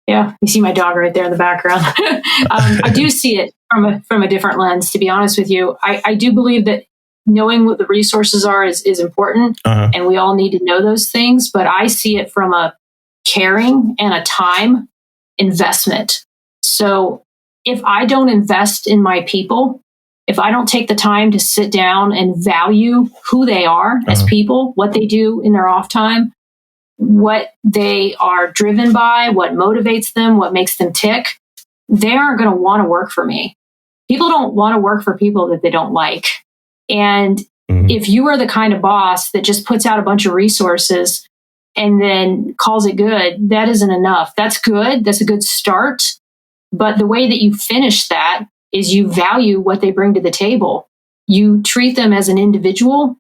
[SPEAKER 4] Yeah, you see my dog right there in the background. I do see it from a different lens, to be honest with you. I do believe that knowing what the resources are is important, and we all need to know those things. But I see it from a caring and a time investment. So if I don't invest in my people, if I don't take the time to sit down and value who they are as people, what they do in their off time, what they are driven by, what motivates them, what makes them tick, they aren't going to want to work for me. People don't want to work for people that they don't like. And if you are the kind of boss that just puts out a bunch of resources and then calls it good, that isn't enough. That's good. That's a good start. But the way that you finish that is you value what they bring to the table. You treat them as an individual,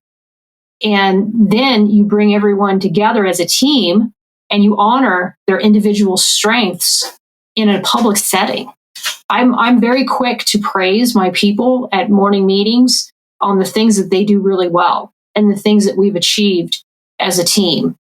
[SPEAKER 4] and then you bring everyone together as a team and you honor their individual strengths in a public setting. I'm very quick to praise my people at morning meetings on the things that they do really well and the things that we've achieved as a team.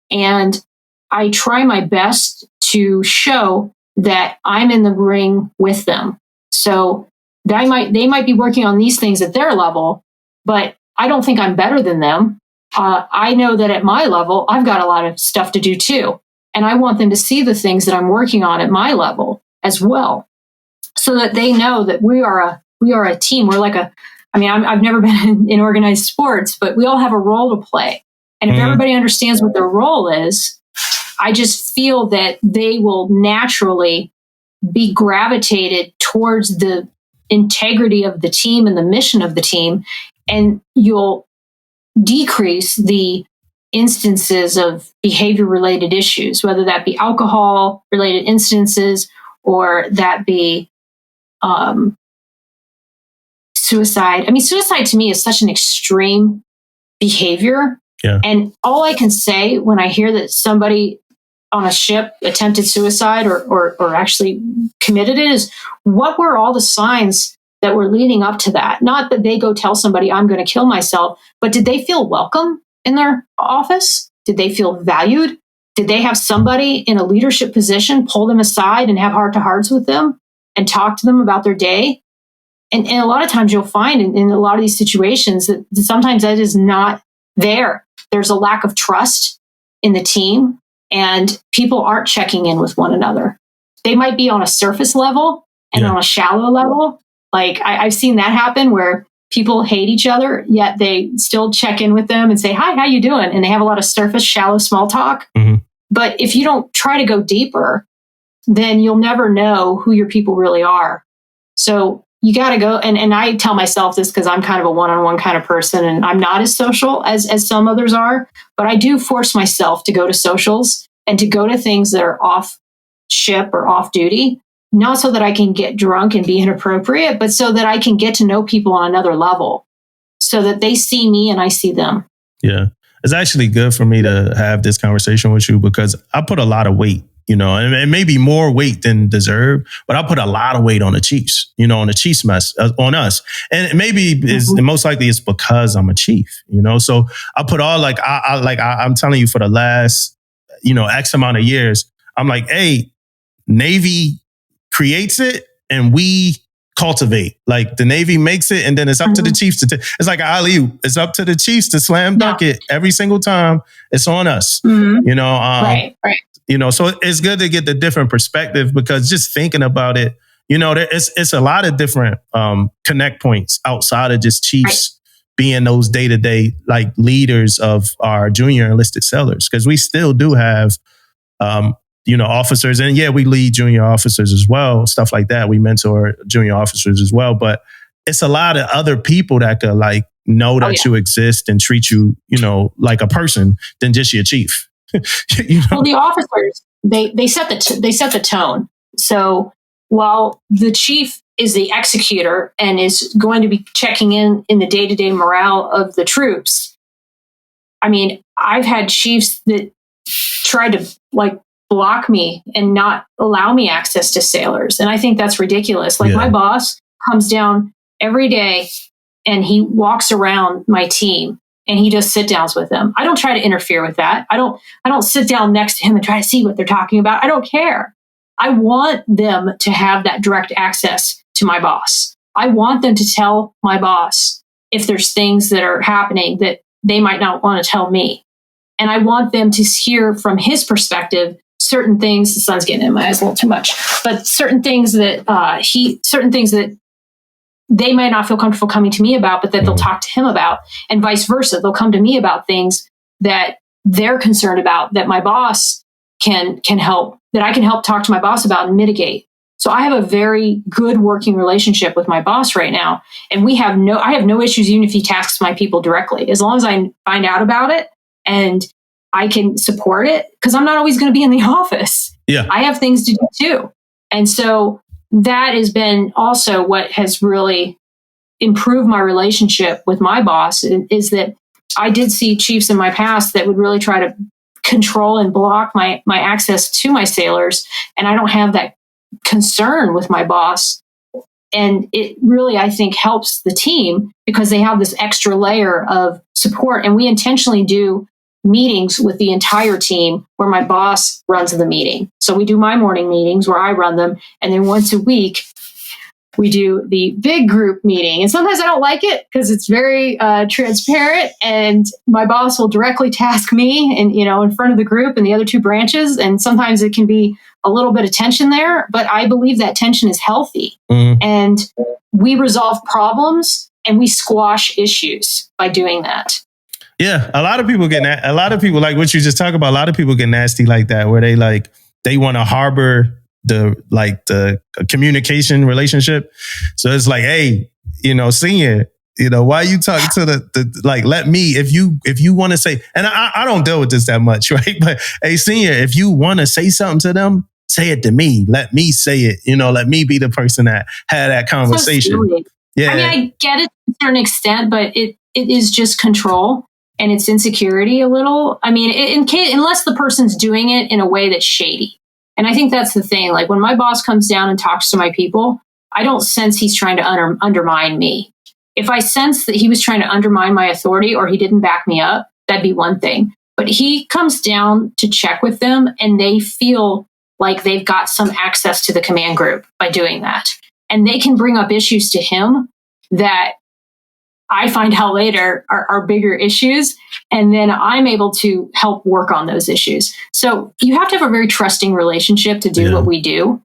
[SPEAKER 4] And I try my best to show that I'm in the ring with them. So they might be working on these things at their level, but I don't think I'm better than them. I know that at my level, I've got a lot of stuff to do too. And I want them to see the things that I'm working on at my level as well, so that they know that we are a team. We're like I've never been in organized sports, but we all have a role to play. And if everybody understands what their role is, I just feel that they will naturally be gravitated towards the integrity of the team and the mission of the team. And you'll decrease the instances of behavior related issues, whether that be alcohol related instances or that be suicide. I mean, suicide to me is such an extreme behavior.
[SPEAKER 3] Yeah.
[SPEAKER 4] And all I can say when I hear that somebody on a ship attempted suicide or actually committed it is, what were all the signs that were leading up to that? Not that they go tell somebody I'm going to kill myself, but did they feel welcome? in their office? Did they feel valued? Did they have somebody in a leadership position pull them aside and have heart-to-hearts with them and talk to them about their day? And a lot of times you'll find in a lot of these situations that sometimes that is not there. There's a lack of trust in the team, and people aren't checking in with one another. They might be on a surface level and on a shallow level. Like I've seen that happen where people hate each other, yet they still check in with them and say, hi, how you doing? And they have a lot of surface, shallow, small talk. Mm-hmm. But if you don't try to go deeper, then you'll never know who your people really are. So you got to go. And I tell myself this because I'm kind of a one-on-one kind of person, and I'm not as social as some others are, but I do force myself to go to socials and to go to things that are off ship or off duty, not so that I can get drunk and be inappropriate, but so that I can get to know people on another level so that they see me and I see them.
[SPEAKER 3] Yeah. It's actually good for me to have this conversation with you because I put a lot of weight, and maybe more weight than deserved, but I put a lot of weight on the Chiefs, on the Chiefs mess, on us. And maybe most likely it's because I'm a Chief, so I put all I'm telling you for the last, X amount of years, I'm like, hey, Navy creates it and we cultivate. Like the Navy makes it and then it's up to the Chiefs to it's like alley-oop. It's up to the Chiefs to slam dunk it every single time. It's on us. Right. So it's good to get the different perspective because just thinking about it, it's a lot of different connect points outside of just Chiefs being those day-to-day like leaders of our junior enlisted sailors, because we still do have officers, and we lead junior officers as well, stuff like that. We mentor junior officers as well, but it's a lot of other people that could like know that you exist and treat you, like a person than just your chief.
[SPEAKER 4] Well, the officers, they set the tone. So while the chief is the executor and is going to be checking in the day-to-day morale of the troops, I mean, I've had chiefs that tried to like block me and not allow me access to sailors. And I think that's ridiculous. Like my boss comes down every day and he walks around my team and he does sit downs with them. I don't try to interfere with that. I don't sit down next to him and try to see what they're talking about. I don't care. I want them to have that direct access to my boss. I want them to tell my boss if there's things that are happening that they might not want to tell me. And I want them to hear from his perspective certain things. The sun's getting in my eyes a little too much, but certain things that they might not feel comfortable coming to me about, but that they'll talk to him about, and vice versa. They'll come to me about things that they're concerned about that my boss can help, that I can help talk to my boss about and mitigate. So I have a very good working relationship with my boss right now. And I have no issues even if he tasks my people directly, as long as I find out about it and I can support it, because I'm not always going to be in the office. Yeah. I have things to do too. And so that has been also what has really improved my relationship with my boss, is that I did see chiefs in my past that would really try to control and block my access to my sailors. And I don't have that concern with my boss. And it really, I think, helps the team because they have this extra layer of support. And we intentionally do meetings with the entire team where my boss runs the meeting. So we do my morning meetings where I run them. And then once a week, we do the big group meeting. And sometimes I don't like it because it's very transparent, and my boss will directly task me and, in front of the group and the other two branches. And sometimes it can be a little bit of tension there, but I believe that tension is healthy. And we resolve problems and we squash issues by doing that.
[SPEAKER 3] Yeah, a lot of people like what you just talked about. A lot of people get nasty like that, where they want to harbor the communication relationship. So it's like, hey, senior, why are you talking to the let me, if you want to say, and I don't deal with this that much, right? But hey, senior, if you want to say something to them, say it to me. Let me say it. Let me be the person that had that conversation. So yeah. I
[SPEAKER 4] mean, I get it to a certain extent, but it is just control. And it's insecurity a little. I mean, unless the person's doing it in a way that's shady. And I think that's the thing. Like when my boss comes down and talks to my people, I don't sense he's trying to undermine me. If I sense that he was trying to undermine my authority or he didn't back me up, that'd be one thing. But he comes down to check with them, and they feel like they've got some access to the command group by doing that. And they can bring up issues to him that I find out later are bigger issues. And then I'm able to help work on those issues. So you have to have a very trusting relationship to do what we do.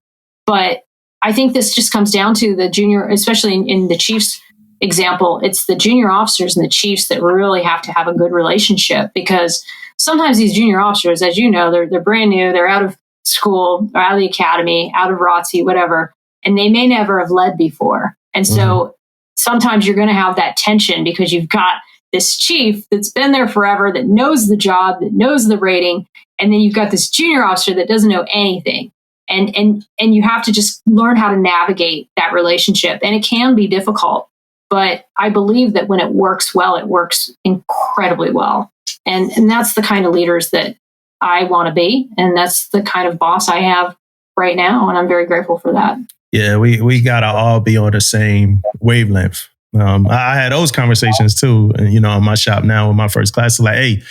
[SPEAKER 4] But I think this just comes down to the junior, especially in the Chiefs example, it's the junior officers and the Chiefs that really have to have a good relationship, because sometimes these junior officers, as you know, they're brand new, they're out of school, or out of the academy, out of ROTC, whatever, and they may never have led before. And so sometimes you're going to have that tension because you've got this chief that's been there forever, that knows the job, that knows the rating, and then you've got this junior officer that doesn't know anything. And you have to just learn how to navigate that relationship. And it can be difficult, but I believe that when it works well, it works incredibly well. And that's the kind of leaders that I want to be. And that's the kind of boss I have right now. And I'm very grateful for that.
[SPEAKER 3] Yeah, we got to all be on the same wavelength. I had those conversations too, in my shop now with my first class. Like, hey,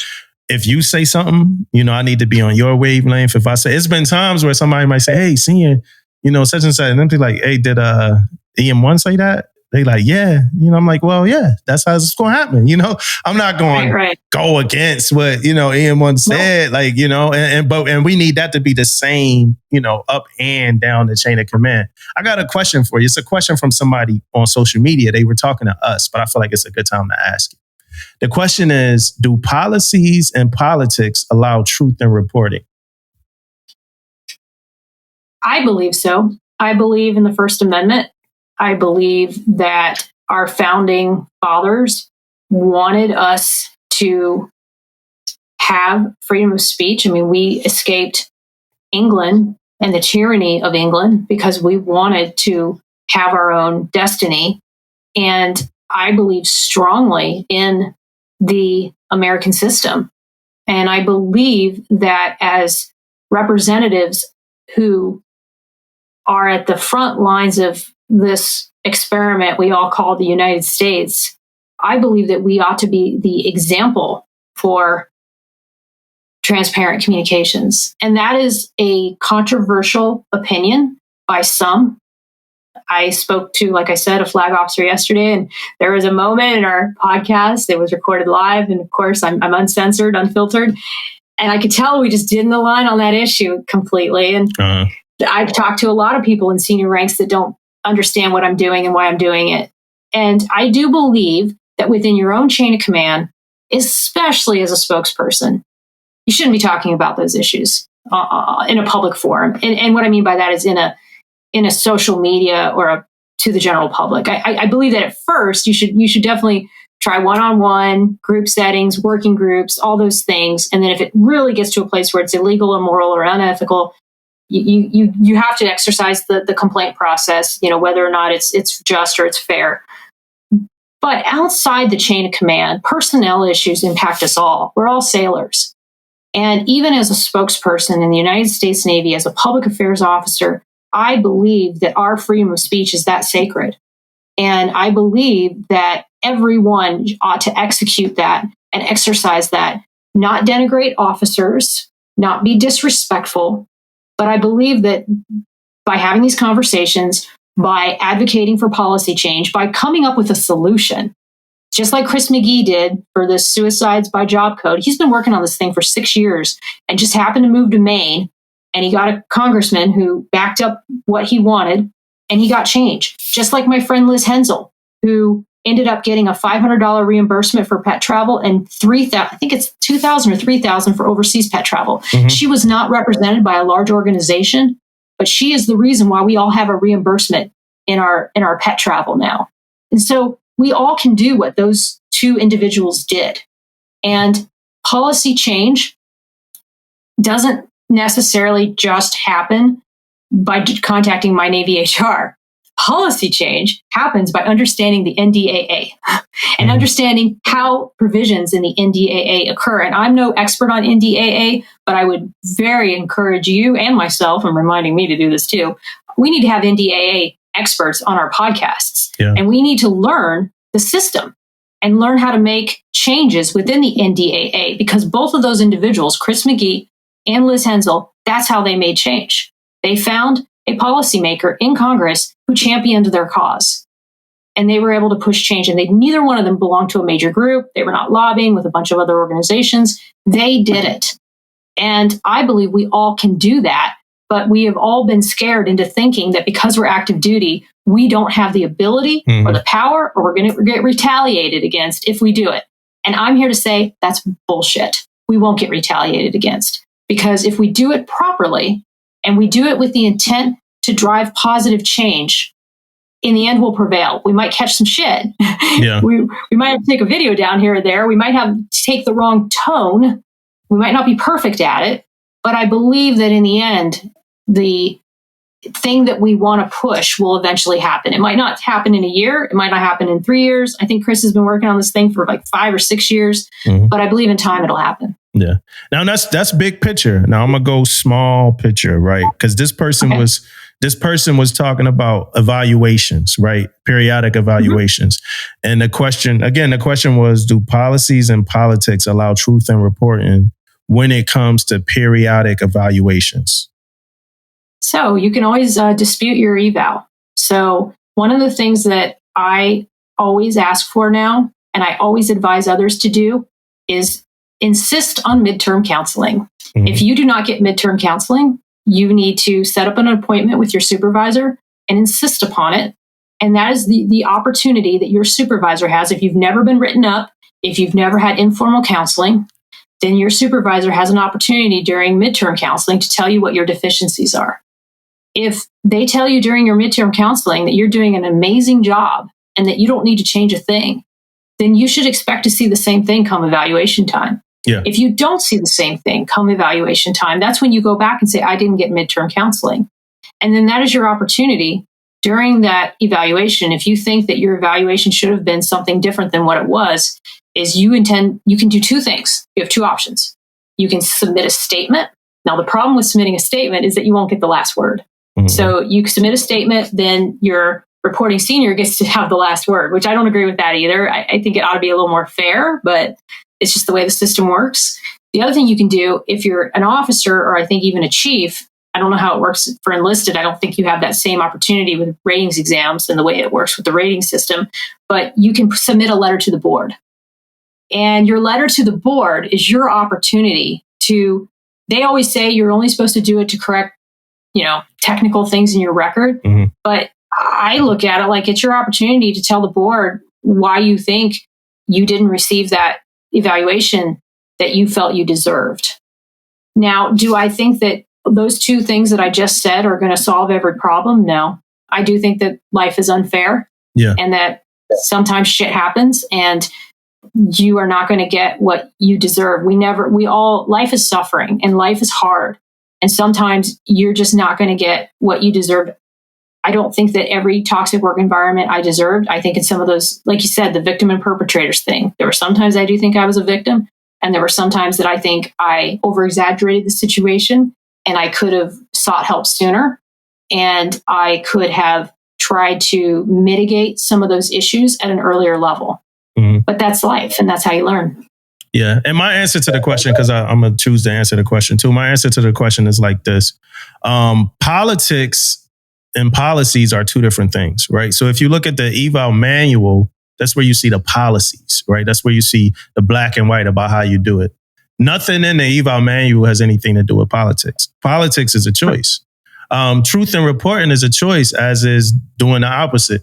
[SPEAKER 3] if you say something, I need to be on your wavelength. If I say, it's been times where somebody might say, hey, senior, such and such. And then they're like, hey, did EM1 say that? They like, yeah. I'm like, well, yeah, that's how it's going to happen. I'm not going to go against what, EM1 said, and we need that to be the same, up and down the chain of command. I got a question for you. It's a question from somebody on social media. They were talking to us, but I feel like it's a good time to ask it. The question is, do policies and politics allow truth in reporting?
[SPEAKER 4] I believe so. I believe in the First Amendment. I believe that our founding fathers wanted us to have freedom of speech. I mean, we escaped England and the tyranny of England because we wanted to have our own destiny. And I believe strongly in the American system. And I believe that as representatives who are at the front lines of this experiment we all call the United States, I believe that we ought to be the example for transparent communications. And that is a controversial opinion by some. I spoke to, like I said, a flag officer yesterday, and there was a moment in our podcast, it was recorded live, and of course I'm uncensored, unfiltered, and I could tell we just didn't align on that issue completely. And I've talked to a lot of people in senior ranks that don't understand what I'm doing and why I'm doing it. And I do believe that within your own chain of command, especially as a spokesperson, you shouldn't be talking about those issues in a public forum. And what I mean by that is in a social media or to the general public. I believe that at first you should definitely try one-on-one, group settings, working groups, all those things. And then if it really gets to a place where it's illegal, immoral, or unethical, you have to exercise the complaint process, whether or not it's just or it's fair. But outside the chain of command, personnel issues impact us all. We're all sailors. And even as a spokesperson in the United States Navy, as a public affairs officer, I believe that our freedom of speech is that sacred. And I believe that everyone ought to execute that and exercise that, not denigrate officers, not be disrespectful. But I believe that by having these conversations, by advocating for policy change, by coming up with a solution, just like Chris McGee did for the suicides by job code, he's been working on this thing for 6 years and just happened to move to Maine. And he got a congressman who backed up what he wanted, and he got change. Just like my friend Liz Hensel, who ended up getting a $500 reimbursement for pet travel and $3,000, I think it's $2,000 or $3,000 for overseas pet travel. Mm-hmm. She was not represented by a large organization, but she is the reason why we all have a reimbursement in our pet travel now. And so we all can do what those two individuals did. And policy change doesn't necessarily just happen by contacting my Navy HR. Policy change happens by understanding the NDAA and understanding how provisions in the NDAA occur. And I'm no expert on NDAA, but I would very encourage you and myself, and reminding me to do this too, we need to have NDAA experts on our podcasts. Yeah. And we need to learn the system and learn how to make changes within the NDAA, because both of those individuals, Chris McGee and Liz Hensel, that's how they made change. They found a policymaker in Congress who championed their cause. And they were able to push change. And neither one of them belonged to a major group. They were not lobbying with a bunch of other organizations. They did it. And I believe we all can do that. But we have all been scared into thinking that because we're active duty, we don't have the ability or the power, or we're going to get retaliated against if we do it. And I'm here to say that's bullshit. We won't get retaliated against, because if we do it properly and we do it with the intent to drive positive change, in the end we'll prevail. We might catch some shit.
[SPEAKER 3] Yeah.
[SPEAKER 4] we might have to take a video down here or there. We might have to take the wrong tone. We might not be perfect at it. But I believe that in the end, the thing that we want to push will eventually happen. It might not happen in a year. It might not happen in 3 years. I think Chris has been working on this thing for like 5 or 6 years, but I believe in time it'll happen.
[SPEAKER 3] Yeah. Now that's big picture. Now I'm gonna go small picture, right? Because this person was talking about evaluations, right? Periodic evaluations. And the question was, do policies and politics allow truth in reporting when it comes to periodic evaluations?
[SPEAKER 4] So you can always dispute your eval. So one of the things that I always ask for now, and I always advise others to do, is insist on midterm counseling. If you do not get midterm counseling, you need to set up an appointment with your supervisor and insist upon it. And that is the opportunity that your supervisor has. If you've never been written up, if you've never had informal counseling, then your supervisor has an opportunity during midterm counseling to tell you what your deficiencies are. If they tell you during your midterm counseling that you're doing an amazing job and that you don't need to change a thing, then you should expect to see the same thing come evaluation time.
[SPEAKER 3] Yeah.
[SPEAKER 4] If you don't see the same thing come evaluation time, that's when you go back and say, I didn't get midterm counseling. And then that is your opportunity during that evaluation. If you think that your evaluation should have been something different than what it was, you can do two things. You have two options. You can submit a statement. Now, the problem with submitting a statement is that you won't get the last word. So you submit a statement, then your reporting senior gets to have the last word, which I don't agree with that either. I think it ought to be a little more fair, but it's just the way the system works. The other thing you can do, if you're an officer, or I think even a chief, I don't know how it works for enlisted. I don't think you have that same opportunity with ratings exams and the way it works with the rating system, but you can submit a letter to the board. And your letter to the board is your opportunity to, they always say you're only supposed to do it to correct, technical things in your record. But I look at it like it's your opportunity to tell the board why you think you didn't receive that evaluation that you felt you deserved. Now, do I think that those two things that I just said are going to solve every problem? No. I do think that life is unfair.
[SPEAKER 3] Yeah.
[SPEAKER 4] And that sometimes shit happens and you are not going to get what you deserve. Life is suffering and life is hard. And sometimes you're just not going to get what you deserve. I don't think that every toxic work environment I deserved. I think in some of those, like you said, the victim and perpetrators thing, there were sometimes I do think I was a victim. And there were some times that I think I over-exaggerated the situation and I could have sought help sooner. And I could have tried to mitigate some of those issues at an earlier level. But that's life and that's how you learn.
[SPEAKER 3] Yeah. And my answer to the question, because I'm going to choose to answer the question too. My answer to the question is like this. Politics and policies are two different things, right? So if you look at the eval manual, that's where you see the policies, right? That's where you see the black and white about how you do it. Nothing in the eval manual has anything to do with politics. Politics is a choice. Truth in reporting is a choice, as is doing the opposite,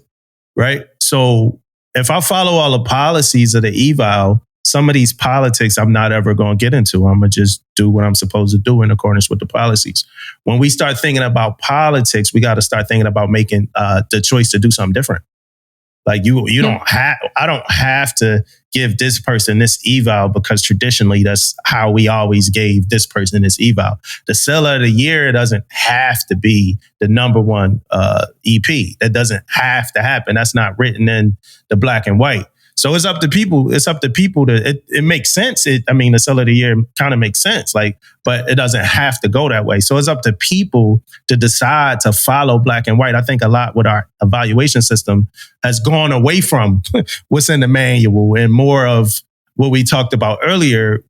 [SPEAKER 3] right? So if I follow all the policies of the eval, some of these politics I'm not ever going to get into. I'm going to just do what I'm supposed to do in accordance with the policies. When we start thinking about politics, we got to start thinking about making the choice to do something different. Like I don't have to give this person this eval because traditionally that's how we always gave this person this eval. The seller of the year doesn't have to be the number one EP. That doesn't have to happen. That's not written in the black and white. So it's up to people. It's up to people to. It makes sense. The sell of the year kind of makes sense. But it doesn't have to go that way. So it's up to people to decide to follow black and white. I think a lot with our evaluation system has gone away from what's in the manual and more of what we talked about earlier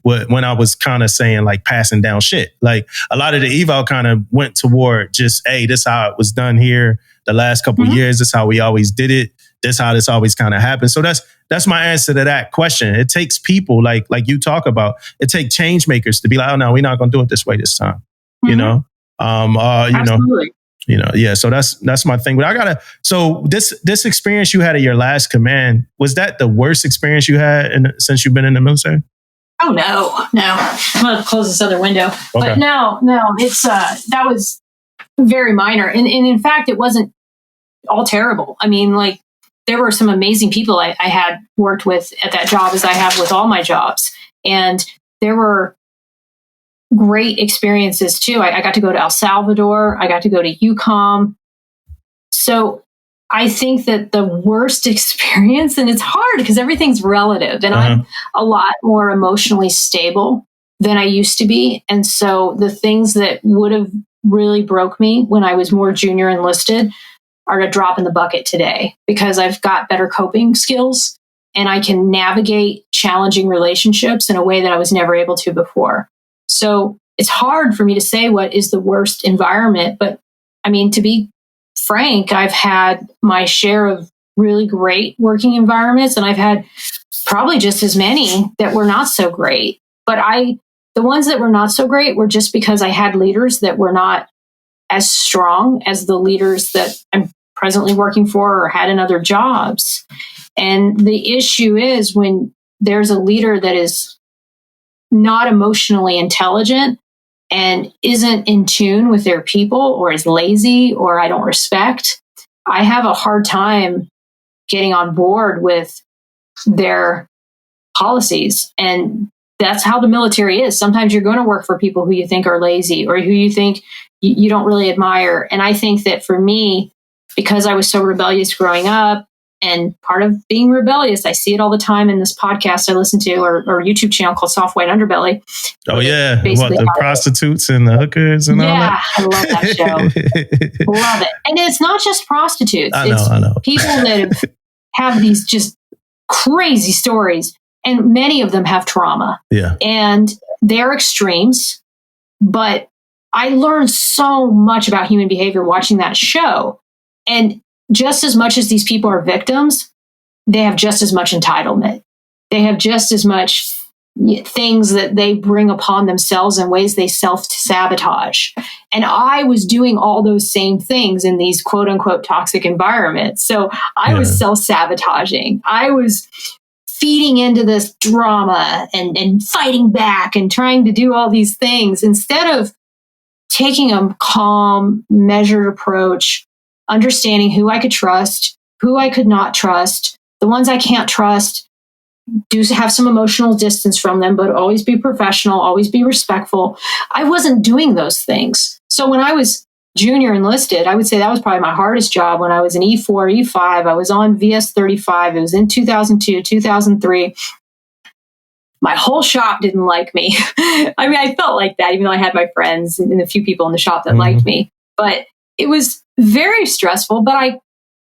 [SPEAKER 3] when I was kind of saying like passing down shit. Like a lot of the eval kind of went toward just, hey, this is how it was done here the last couple of years. This is how we always did it. This is how this always kind of happened. So that's my answer to that question. It takes people like you talk about. It takes change makers to be like, oh no, we're not going to do it this way this time. You know,
[SPEAKER 4] Absolutely.
[SPEAKER 3] Yeah. So that's my thing. But so this experience you had at your last command, was that the worst experience you had since you've been in the military?
[SPEAKER 4] Oh no. I'm going to close this other window. Okay. But no, it's that was very minor. And in fact, it wasn't all terrible. I mean, like, there were some amazing people I had worked with at that job, as I have with all my jobs. And there were great experiences too. I got to go to El Salvador. I got to go to UCOM. So I think that the worst experience, and it's hard because everything's relative, and I'm a lot more emotionally stable than I used to be. And so the things that would have really broke me when I was more junior enlisted are a drop in the bucket today, because I've got better coping skills and I can navigate challenging relationships in a way that I was never able to before. So it's hard for me to say what is the worst environment, but I mean, to be frank, I've had my share of really great working environments, and I've had probably just as many that were not so great. But the ones that were not so great were just because I had leaders that were not as strong as the leaders that I'm presently working for or had in other jobs. And the issue is when there's a leader that is not emotionally intelligent and isn't in tune with their people, or is lazy, or I don't respect, I have a hard time getting on board with their policies. And that's how the military is. Sometimes you're going to work for people who you think are lazy or who you think you don't really admire. And I think that for me, because I was so rebellious growing up, and part of being rebellious, I see it all the time in this podcast I listen to, or YouTube channel called Soft White Underbelly.
[SPEAKER 3] Oh yeah, what, the prostitutes and the hookers and all that?
[SPEAKER 4] Yeah, I love that show. Love it. And it's not just prostitutes.
[SPEAKER 3] I know.
[SPEAKER 4] People that have these just crazy stories, and many of them have trauma.
[SPEAKER 3] Yeah.
[SPEAKER 4] And they're extremes, but I learned so much about human behavior watching that show. And just as much as these people are victims, they have just as much entitlement. They have just as much things that they bring upon themselves in ways they self-sabotage. And I was doing all those same things in these quote unquote toxic environments. So I was self-sabotaging. I was feeding into this drama and fighting back and trying to do all these things instead of taking a calm, measured approach, understanding who I could trust, who I could not trust. The ones I can't trust, do have some emotional distance from them, but always be professional, always be respectful. I wasn't doing those things. So when I was junior enlisted, I would say that was probably my hardest job. When I was in E4, E5, I was on VS 35. It was in 2002, 2003. My whole shop didn't like me. I mean, I felt like that, even though I had my friends and a few people in the shop that liked me. But it was very stressful, but I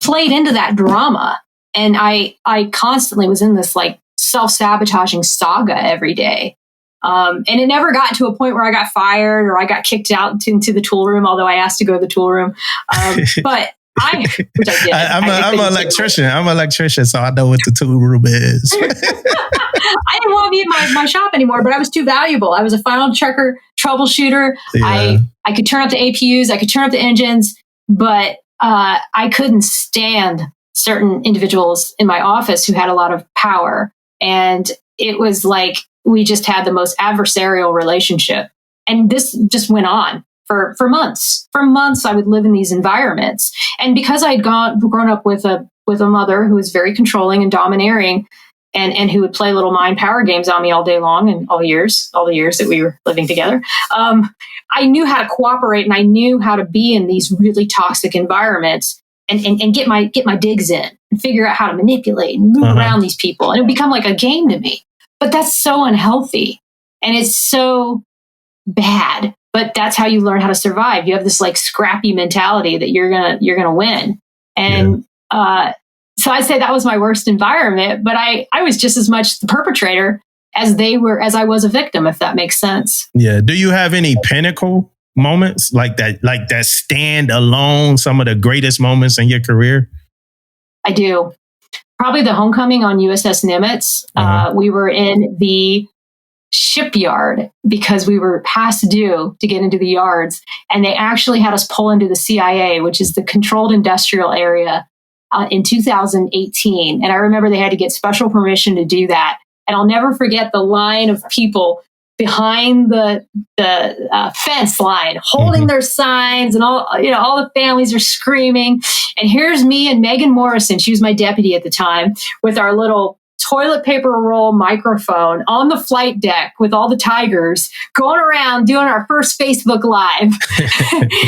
[SPEAKER 4] played into that drama. And I constantly was in this like self-sabotaging saga every day. And it never got to a point where I got fired or I got kicked out into the tool room, although I asked to go to the tool room. But which I did.
[SPEAKER 3] I'm an electrician. I'm an electrician, so I know what the tool room is.
[SPEAKER 4] I didn't want to be in my shop anymore, but I was too valuable. I was a final checker, troubleshooter. Yeah. I could turn up the APUs. I could turn up the engines, but I couldn't stand certain individuals in my office who had a lot of power. And it was like we just had the most adversarial relationship. And this just went on for months. For months, I would live in these environments. And because I had grown up with a mother who was very controlling and domineering, and who would play little mind power games on me all day long and all the years that we were living together, I knew how to cooperate, and I knew how to be in these really toxic environments and get my digs in. and figure out how to manipulate and move around these people. And it would become like a game to me. But that's so unhealthy. And it's so bad. But that's how you learn how to survive. You have this like scrappy mentality that you're gonna win. And so I'd say that was my worst environment, but I was just as much the perpetrator as I was a victim, if that makes sense.
[SPEAKER 3] Yeah. Do you have any pinnacle moments like that stand alone, some of the greatest moments in your career?
[SPEAKER 4] I do. Probably the homecoming on USS Nimitz. We were in the shipyard because we were past due to get into the yards. And they actually had us pull into the CIA, which is the Controlled Industrial Area, in 2018. And I remember they had to get special permission to do that. And I'll never forget the line of people behind the fence line, holding their signs, and all the families are screaming. And here's me and Megan Morrison, she was my deputy at the time, with our little toilet paper roll microphone on the flight deck with all the tigers going around doing our first Facebook Live.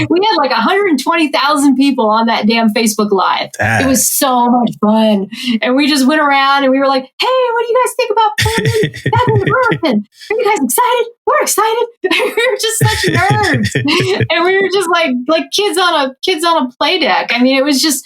[SPEAKER 4] We had like 120,000 people on that damn Facebook Live. It was so much fun. And we just went around and we were like, hey, what do you guys think about playing back in the Burlington? Are you guys excited? We're excited. We were just such nerds. And we were just like kids on a play deck. I mean, it was just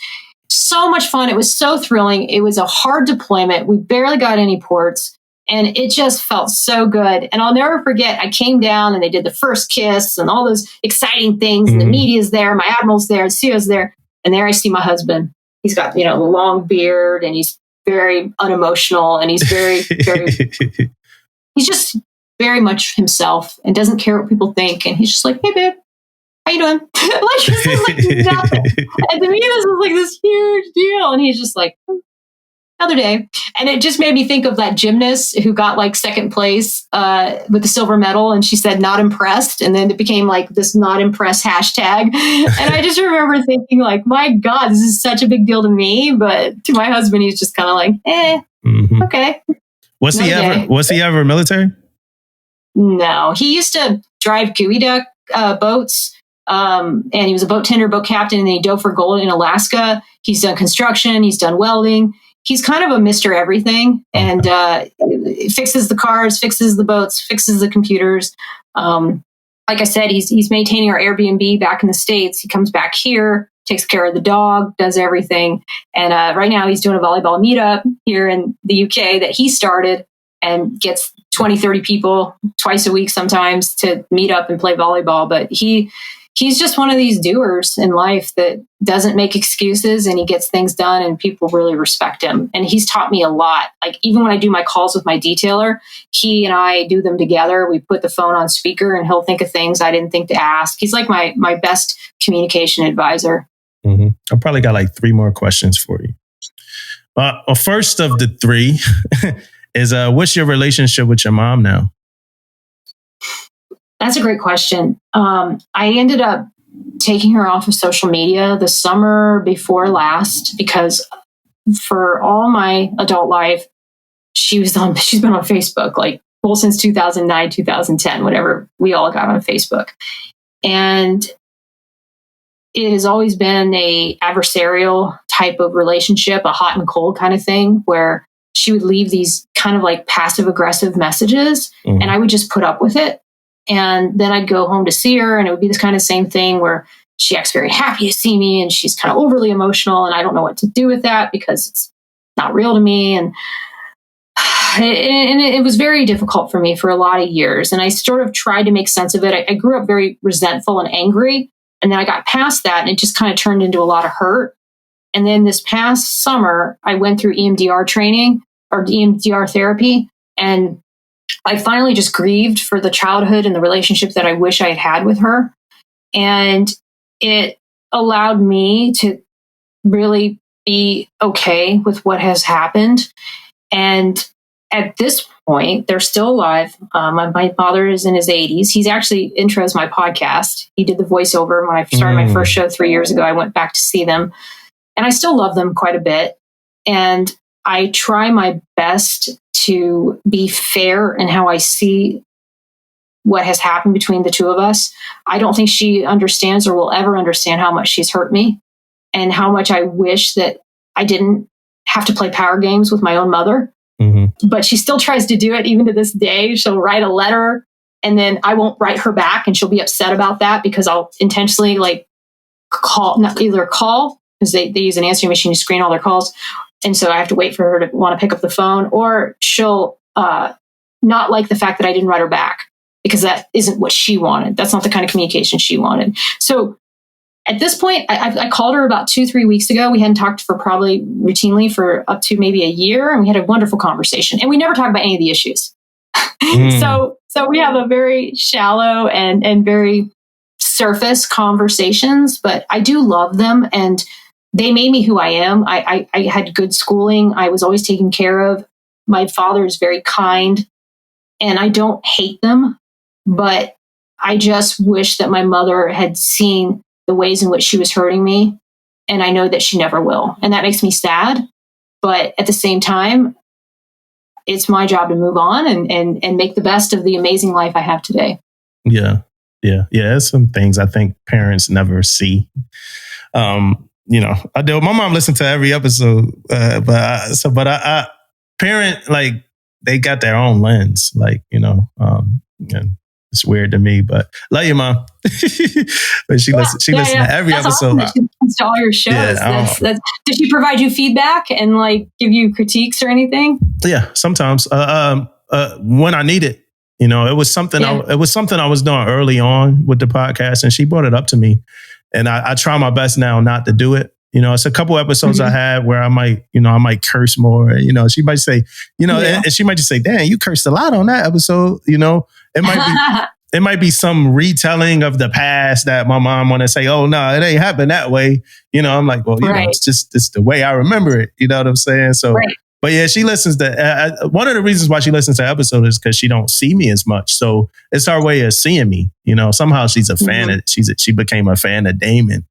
[SPEAKER 4] so much fun. It was so thrilling. It was a hard deployment. We barely got any ports, and it just felt so good. And I'll never forget, I came down and they did the first kiss and all those exciting things. And the media's there, my admiral's there, the CEO's there. And there I see my husband. He's got, the long beard, and he's very unemotional, and he's very, very, he's just very much himself and doesn't care what people think. And he's just like, hey, babe, how you doing? Like, this is like nothing. And to me, this was like this huge deal. And he's just like, another day. And it just made me think of that gymnast who got like second place with the silver medal. And she said, not impressed. And then it became like this not impressed hashtag. And I just remember thinking like, my God, this is such a big deal to me. But to my husband, he's just kind of like, okay.
[SPEAKER 3] Was he ever military?
[SPEAKER 4] No, he used to drive gooey duck boats. And he was a boat tender, boat captain, and he dove for gold in Alaska. He's done construction. He's done welding. He's kind of a Mr. Everything, and fixes the cars, fixes the boats, fixes the computers. Like I said, he's maintaining our Airbnb back in the States. He comes back here, takes care of the dog, does everything. And right now he's doing a volleyball meetup here in the UK that he started, and gets 20, 30 people twice a week sometimes to meet up and play volleyball. But he's just one of these doers in life that doesn't make excuses, and he gets things done, and people really respect him. And he's taught me a lot. Like, even when I do my calls with my detailer, he and I do them together. We put the phone on speaker, and he'll think of things I didn't think to ask. He's like my best communication advisor.
[SPEAKER 3] I probably got like 3 more questions for you. First of the 3 is, what's your relationship with your mom now?
[SPEAKER 4] That's a great question. I ended up taking her off of social media the summer before last, because for all my adult life, she's been on Facebook, since 2009, 2010, whatever. We all got on Facebook. And it has always been a adversarial type of relationship, a hot and cold kind of thing, where she would leave these kind of like passive aggressive messages, and I would just put up with it. And then I'd go home to see her, and it would be this kind of same thing where she acts very happy to see me, and she's kind of overly emotional, and I don't know what to do with that because it's not real to me. And it was very difficult for me for a lot of years. And I sort of tried to make sense of it. I grew up very resentful and angry. And then I got past that, and it just kind of turned into a lot of hurt. And then this past summer, I went through EMDR training or EMDR therapy, and I finally just grieved for the childhood and the relationship that I wish I had had with her. And it allowed me to really be okay with what has happened. And at this point, they're still alive. My father is in his 80s. He's actually intros my podcast. He did the voiceover when I started my first show 3 years ago. I went back to see them, and I still love them quite a bit. And I try my best to be fair in how I see what has happened between the two of us. I don't think she understands or will ever understand how much she's hurt me, and how much I wish that I didn't have to play power games with my own mother. But she still tries to do it even to this day. She'll write a letter and then I won't write her back, and she'll be upset about that because I'll intentionally like call because they use an answering machine to screen all their calls. And so I have to wait for her to want to pick up the phone, or she'll not like the fact that I didn't write her back because that isn't what she wanted. That's not the kind of communication she wanted. So at this point, I called her about 2-3 weeks ago. We hadn't talked for probably routinely for up to maybe a year, and we had a wonderful conversation. And we never talked about any of the issues. So we have a very shallow and very surface conversations, but I do love them, and they made me who I am. I had good schooling. I was always taken care of. My father is very kind, and I don't hate them, but I just wish that my mother had seen the ways in which she was hurting me. And I know that she never will. And that makes me sad. But at the same time, it's my job to move on and make the best of the amazing life I have today.
[SPEAKER 3] Yeah. There's some things I think parents never see. I do. My mom listened to every episode, but parent, like, they got their own lens, like, and it's weird to me, but love you, Mom. But she listens to every episode.
[SPEAKER 4] Awesome. She listens to all your shows.
[SPEAKER 3] Yeah,
[SPEAKER 4] did she provide you feedback and like give you critiques or anything?
[SPEAKER 3] Yeah, sometimes when I need it. It was something. It was something I was doing early on with the podcast, and she brought it up to me, and I try my best now not to do it. It's a couple episodes I had where I might curse more. She might say, and she might just say, "Damn, you cursed a lot on that episode." It might be some retelling of the past that my mom want to say, "Oh no, it ain't happened that way." I'm like, well, it's the way I remember it. You know what I'm saying? So, but yeah, she listens to. One of the reasons why she listens to episodes is because she don't see me as much. So it's her way of seeing me. Somehow she's a fan of. She became a fan of Damon.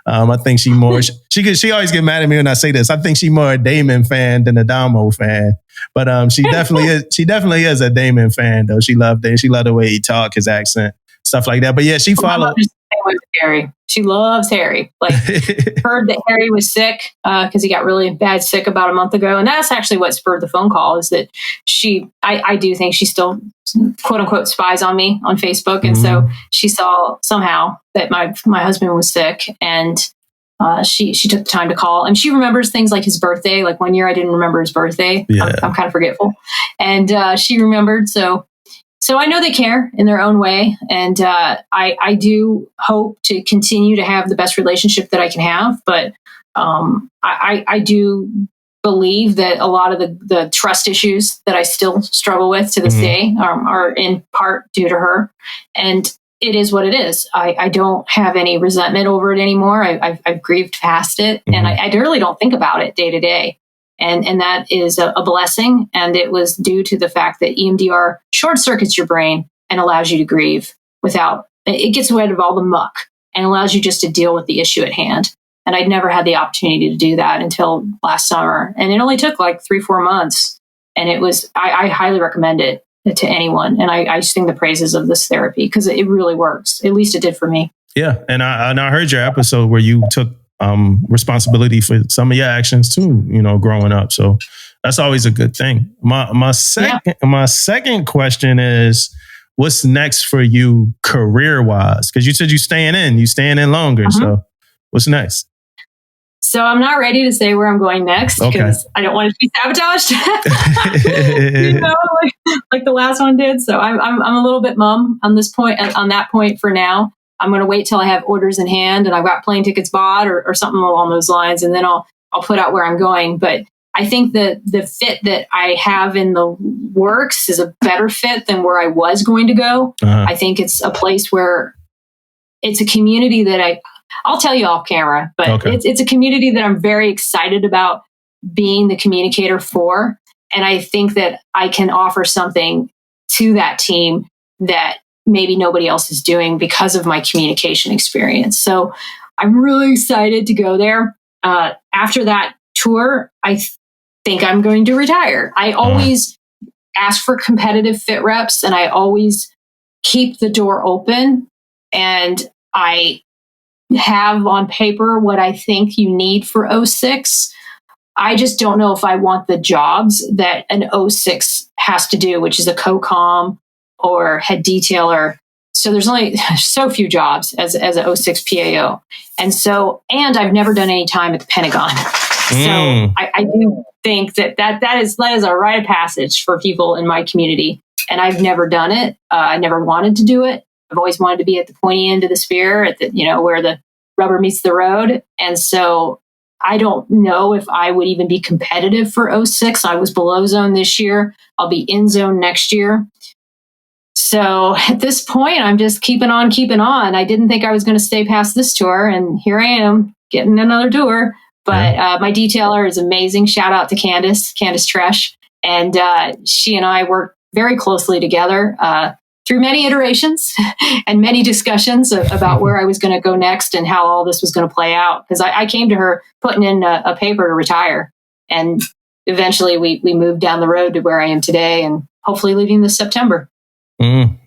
[SPEAKER 3] I think she more. She always get mad at me when I say this. I think she more a Damon fan than a Damo fan. But she definitely is. She definitely is a Damon fan, though. She loved it. She loved the way he talked, his accent, stuff like that. But yeah, she followed.
[SPEAKER 4] With Harry, she loves Harry. Like, heard that Harry was sick because he got really bad sick about a month ago, and that's actually what spurred the phone call. Is that I do think she still quote unquote spies on me on Facebook, and so she saw somehow that my husband was sick, and she took the time to call, and she remembers things like his birthday. Like one year I didn't remember his birthday. Yeah. I'm kind of forgetful, and she remembered. So I know they care in their own way, and I do hope to continue to have the best relationship that I can have. But I do believe that a lot of the trust issues that I still struggle with to this day are in part due to her. And it is what it is. I don't have any resentment over it anymore. I've grieved past it, and I really don't think about it day to day. And that is a blessing. And it was due to the fact that EMDR short circuits your brain and allows you to grieve it gets rid of all the muck and allows you just to deal with the issue at hand. And I'd never had the opportunity to do that until last summer. And it only took like 3-4 months. And I highly recommend it to anyone. And I sing the praises of this therapy because it really works. At least it did for me.
[SPEAKER 3] Yeah. And I heard your episode where you took responsibility for some of your actions too, growing up. So that's always a good thing. My second question is, what's next for you career wise? Because you said you staying in longer. So what's next?
[SPEAKER 4] So I'm not ready to say where I'm going next because I don't want it to be sabotaged, like the last one did. So I'm a little bit mum on that point for now. I'm going to wait till I have orders in hand and I've got plane tickets bought or something along those lines. And then I'll put out where I'm going. But I think that the fit that I have in the works is a better fit than where I was going to go. I think it's a place where it's a community that I'll tell you off camera, but it's a community that I'm very excited about being the communicator for. And I think that I can offer something to that team that maybe nobody else is doing because of my communication experience. So I'm really excited to go there. After that tour, I think I'm going to retire. I always ask for competitive fit reps and I always keep the door open, and I have on paper what I think you need for 06. I just don't know if I want the jobs that an 06 has to do, which is a co-com or head detailer. So there's only so few jobs as a 06 PAO. And I've never done any time at the Pentagon. So I do think that is a rite of passage for people in my community. And I've never done it. I never wanted to do it. I've always wanted to be at the pointy end of the spear, at the, where the rubber meets the road. And so I don't know if I would even be competitive for 06. I was below zone this year. I'll be in zone next year. So at this point, I'm just keeping on. I didn't think I was going to stay past this tour, and here I am getting another tour. But my detailer is amazing. Shout out to Candace Tresh. And she and I work very closely together through many iterations and many discussions about where I was going to go next and how all this was going to play out. Because I came to her putting in a paper to retire. And eventually we moved down the road to where I am today and hopefully leaving this September.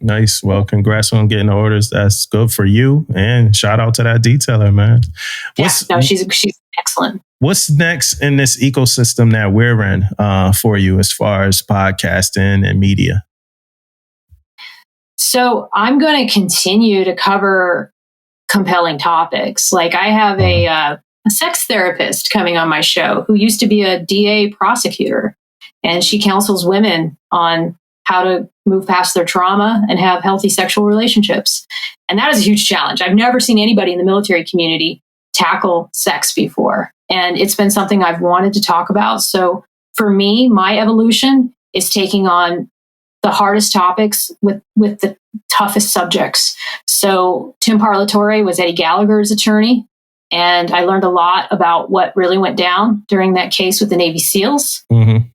[SPEAKER 3] Nice. Well, congrats on getting the orders. That's good for you. And shout out to that detailer, man.
[SPEAKER 4] She's excellent.
[SPEAKER 3] What's next in this ecosystem that we're in for you as far as podcasting and media?
[SPEAKER 4] So I'm going to continue to cover compelling topics. Like I have a sex therapist coming on my show who used to be a DA prosecutor, and she counsels women on how to move past their trauma and have healthy sexual relationships. And that is a huge challenge. I've never seen anybody in the military community tackle sex before. And it's been something I've wanted to talk about. So for me, my evolution is taking on the hardest topics with the toughest subjects. So Tim Parlatore was Eddie Gallagher's attorney. And I learned a lot about what really went down during that case with the Navy SEALs.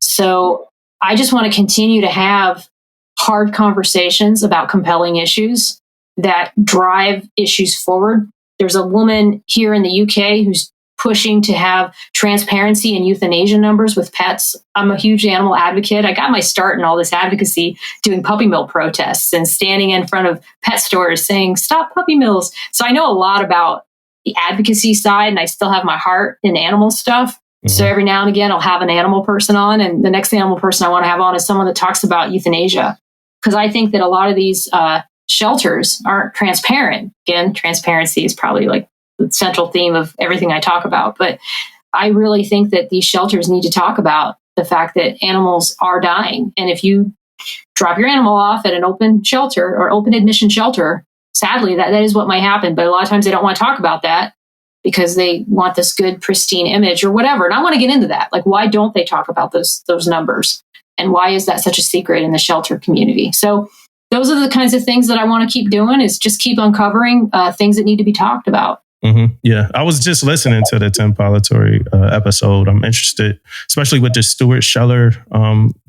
[SPEAKER 4] So I just want to continue to have hard conversations about compelling issues that drive issues forward. There's a woman here in the UK who's pushing to have transparency in euthanasia numbers with pets. I'm a huge animal advocate. I got my start in all this advocacy doing puppy mill protests and standing in front of pet stores saying, stop puppy mills. So I know a lot about the advocacy side, and I still have my heart in animal stuff. So every now and again, I'll have an animal person on, and the next animal person I want to have on is someone that talks about euthanasia. Because I think that a lot of these shelters aren't transparent. Again, transparency is probably like the central theme of everything I talk about. But I really think that these shelters need to talk about the fact that animals are dying. And if you drop your animal off at an open shelter or open admission shelter, sadly, that is what might happen. But a lot of times they don't want to talk about that, because they want this good, pristine image or whatever. And I want to get into that. Like, why don't they talk about those numbers? And why is that such a secret in the shelter community? So those are the kinds of things that I want to keep doing, is just keep uncovering things that need to be talked about.
[SPEAKER 3] Yeah, I was just listening to the Tim Parlatore episode. I'm interested, especially with the Stuart Scheller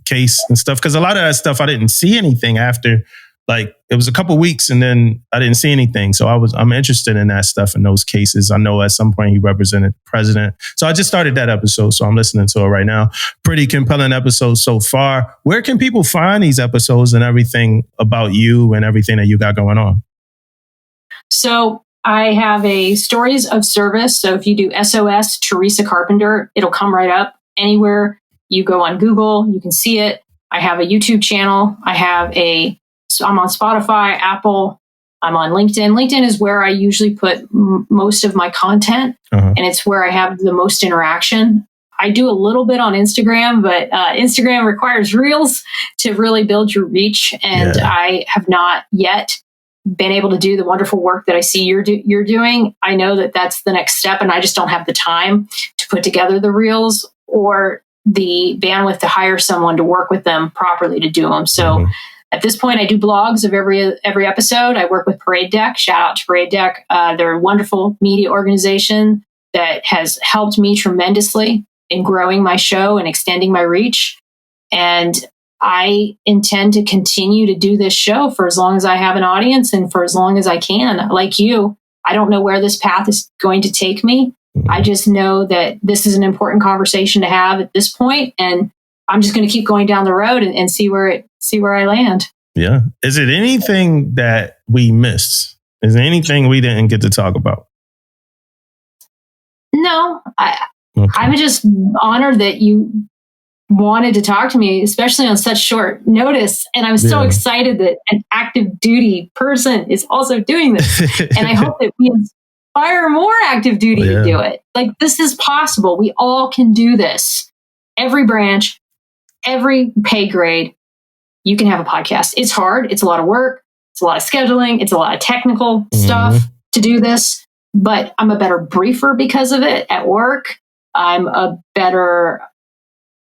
[SPEAKER 3] case and stuff, because a lot of that stuff I didn't see anything after. Like, it was a couple weeks and then I didn't see anything. So I'm interested in that stuff in those cases. I know at some point he represented the president. So I just started that episode. So I'm listening to it right now. Pretty compelling episode so far. Where can people find these episodes and everything about you and everything that you got going on?
[SPEAKER 4] So I have a Stories of Service. So if you do S.O.S, Theresa Carpenter, it'll come right up anywhere. You go on Google, you can see it. I have a YouTube channel. I'm on Spotify, Apple. I'm on LinkedIn. LinkedIn is where I usually put most of my content, and it's where I have the most interaction. I do a little bit on Instagram, but Instagram requires reels to really build your reach, and I have not yet been able to do the wonderful work that I see you're doing. I know that that's the next step, and I just don't have the time to put together the reels or the bandwidth to hire someone to work with them properly to do them. So at this point, I do blogs of every episode. I work with Parade Deck. Shout out to Parade Deck. They're a wonderful media organization that has helped me tremendously in growing my show and extending my reach. And I intend to continue to do this show for as long as I have an audience and for as long as I can. Like you, I don't know where this path is going to take me. I just know that this is an important conversation to have at this point, and I'm just going to keep going down the road and see where I land.
[SPEAKER 3] Yeah. Is it anything that we missed? Is there anything we didn't get to talk about?
[SPEAKER 4] No,
[SPEAKER 3] Okay.
[SPEAKER 4] I'm just honored that you wanted to talk to me, especially on such short notice. And I'm so excited that an active duty person is also doing this. And I hope that we inspire more active duty to do it. Like, this is possible. We all can do this. Every branch, every pay grade, you can have a podcast. It's hard. It's a lot of work. It's a lot of scheduling. It's a lot of technical stuff to do this. But I'm a better briefer because of it at work. I'm a better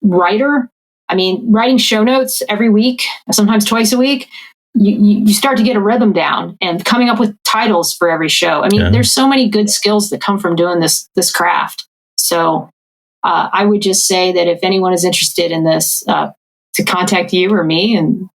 [SPEAKER 4] writer. I mean, writing show notes every week, sometimes twice a week, you start to get a rhythm down, and coming up with titles for every show. I mean, there's so many good skills that come from doing this craft. So I would just say that if anyone is interested in this, to contact you or me, and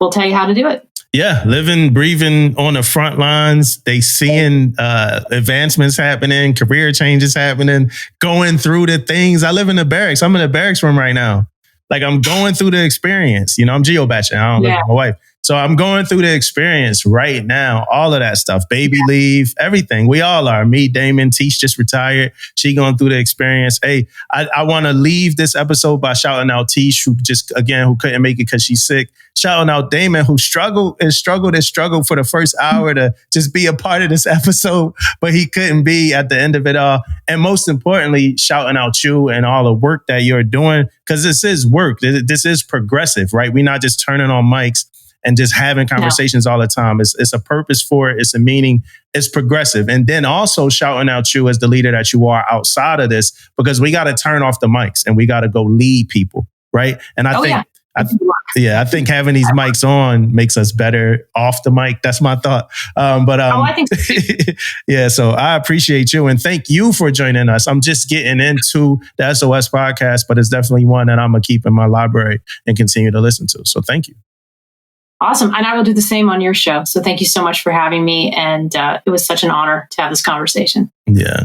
[SPEAKER 4] we'll tell you how to do it.
[SPEAKER 3] Yeah, living, breathing on the front lines. They seeing advancements happening, career changes happening, going through the things. I live in the barracks. I'm in the barracks room right now. Like, I'm going through the experience. You know, I'm geo-batching. I don't live with my wife. So I'm going through the experience right now. All of that stuff, baby leave, everything. We all are. Me, Damon, Teach just retired. She going through the experience. Hey, I want to leave this episode by shouting out Teach, who couldn't make it because she's sick. Shouting out Damon, who struggled for the first hour to just be a part of this episode, but he couldn't be at the end of it all. And most importantly, shouting out you and all the work that you're doing, because this is work. This is progressive, right? We're not just turning on mics and just having conversations all the time. It's a purpose for it. It's a meaning. It's progressive. And then also shouting out you as the leader that you are outside of this, because we got to turn off the mics and we got to go lead people, right? And I think having these mics on makes us better off the mic. That's my thought. I think so. Yeah, so I appreciate you and thank you for joining us. I'm just getting into the S.O.S podcast, but it's definitely one that I'm going to keep in my library and continue to listen to. So thank you.
[SPEAKER 4] Awesome. And I will do the same on your show. So thank you so much for having me. And it was such an honor to have this conversation.
[SPEAKER 3] Yeah.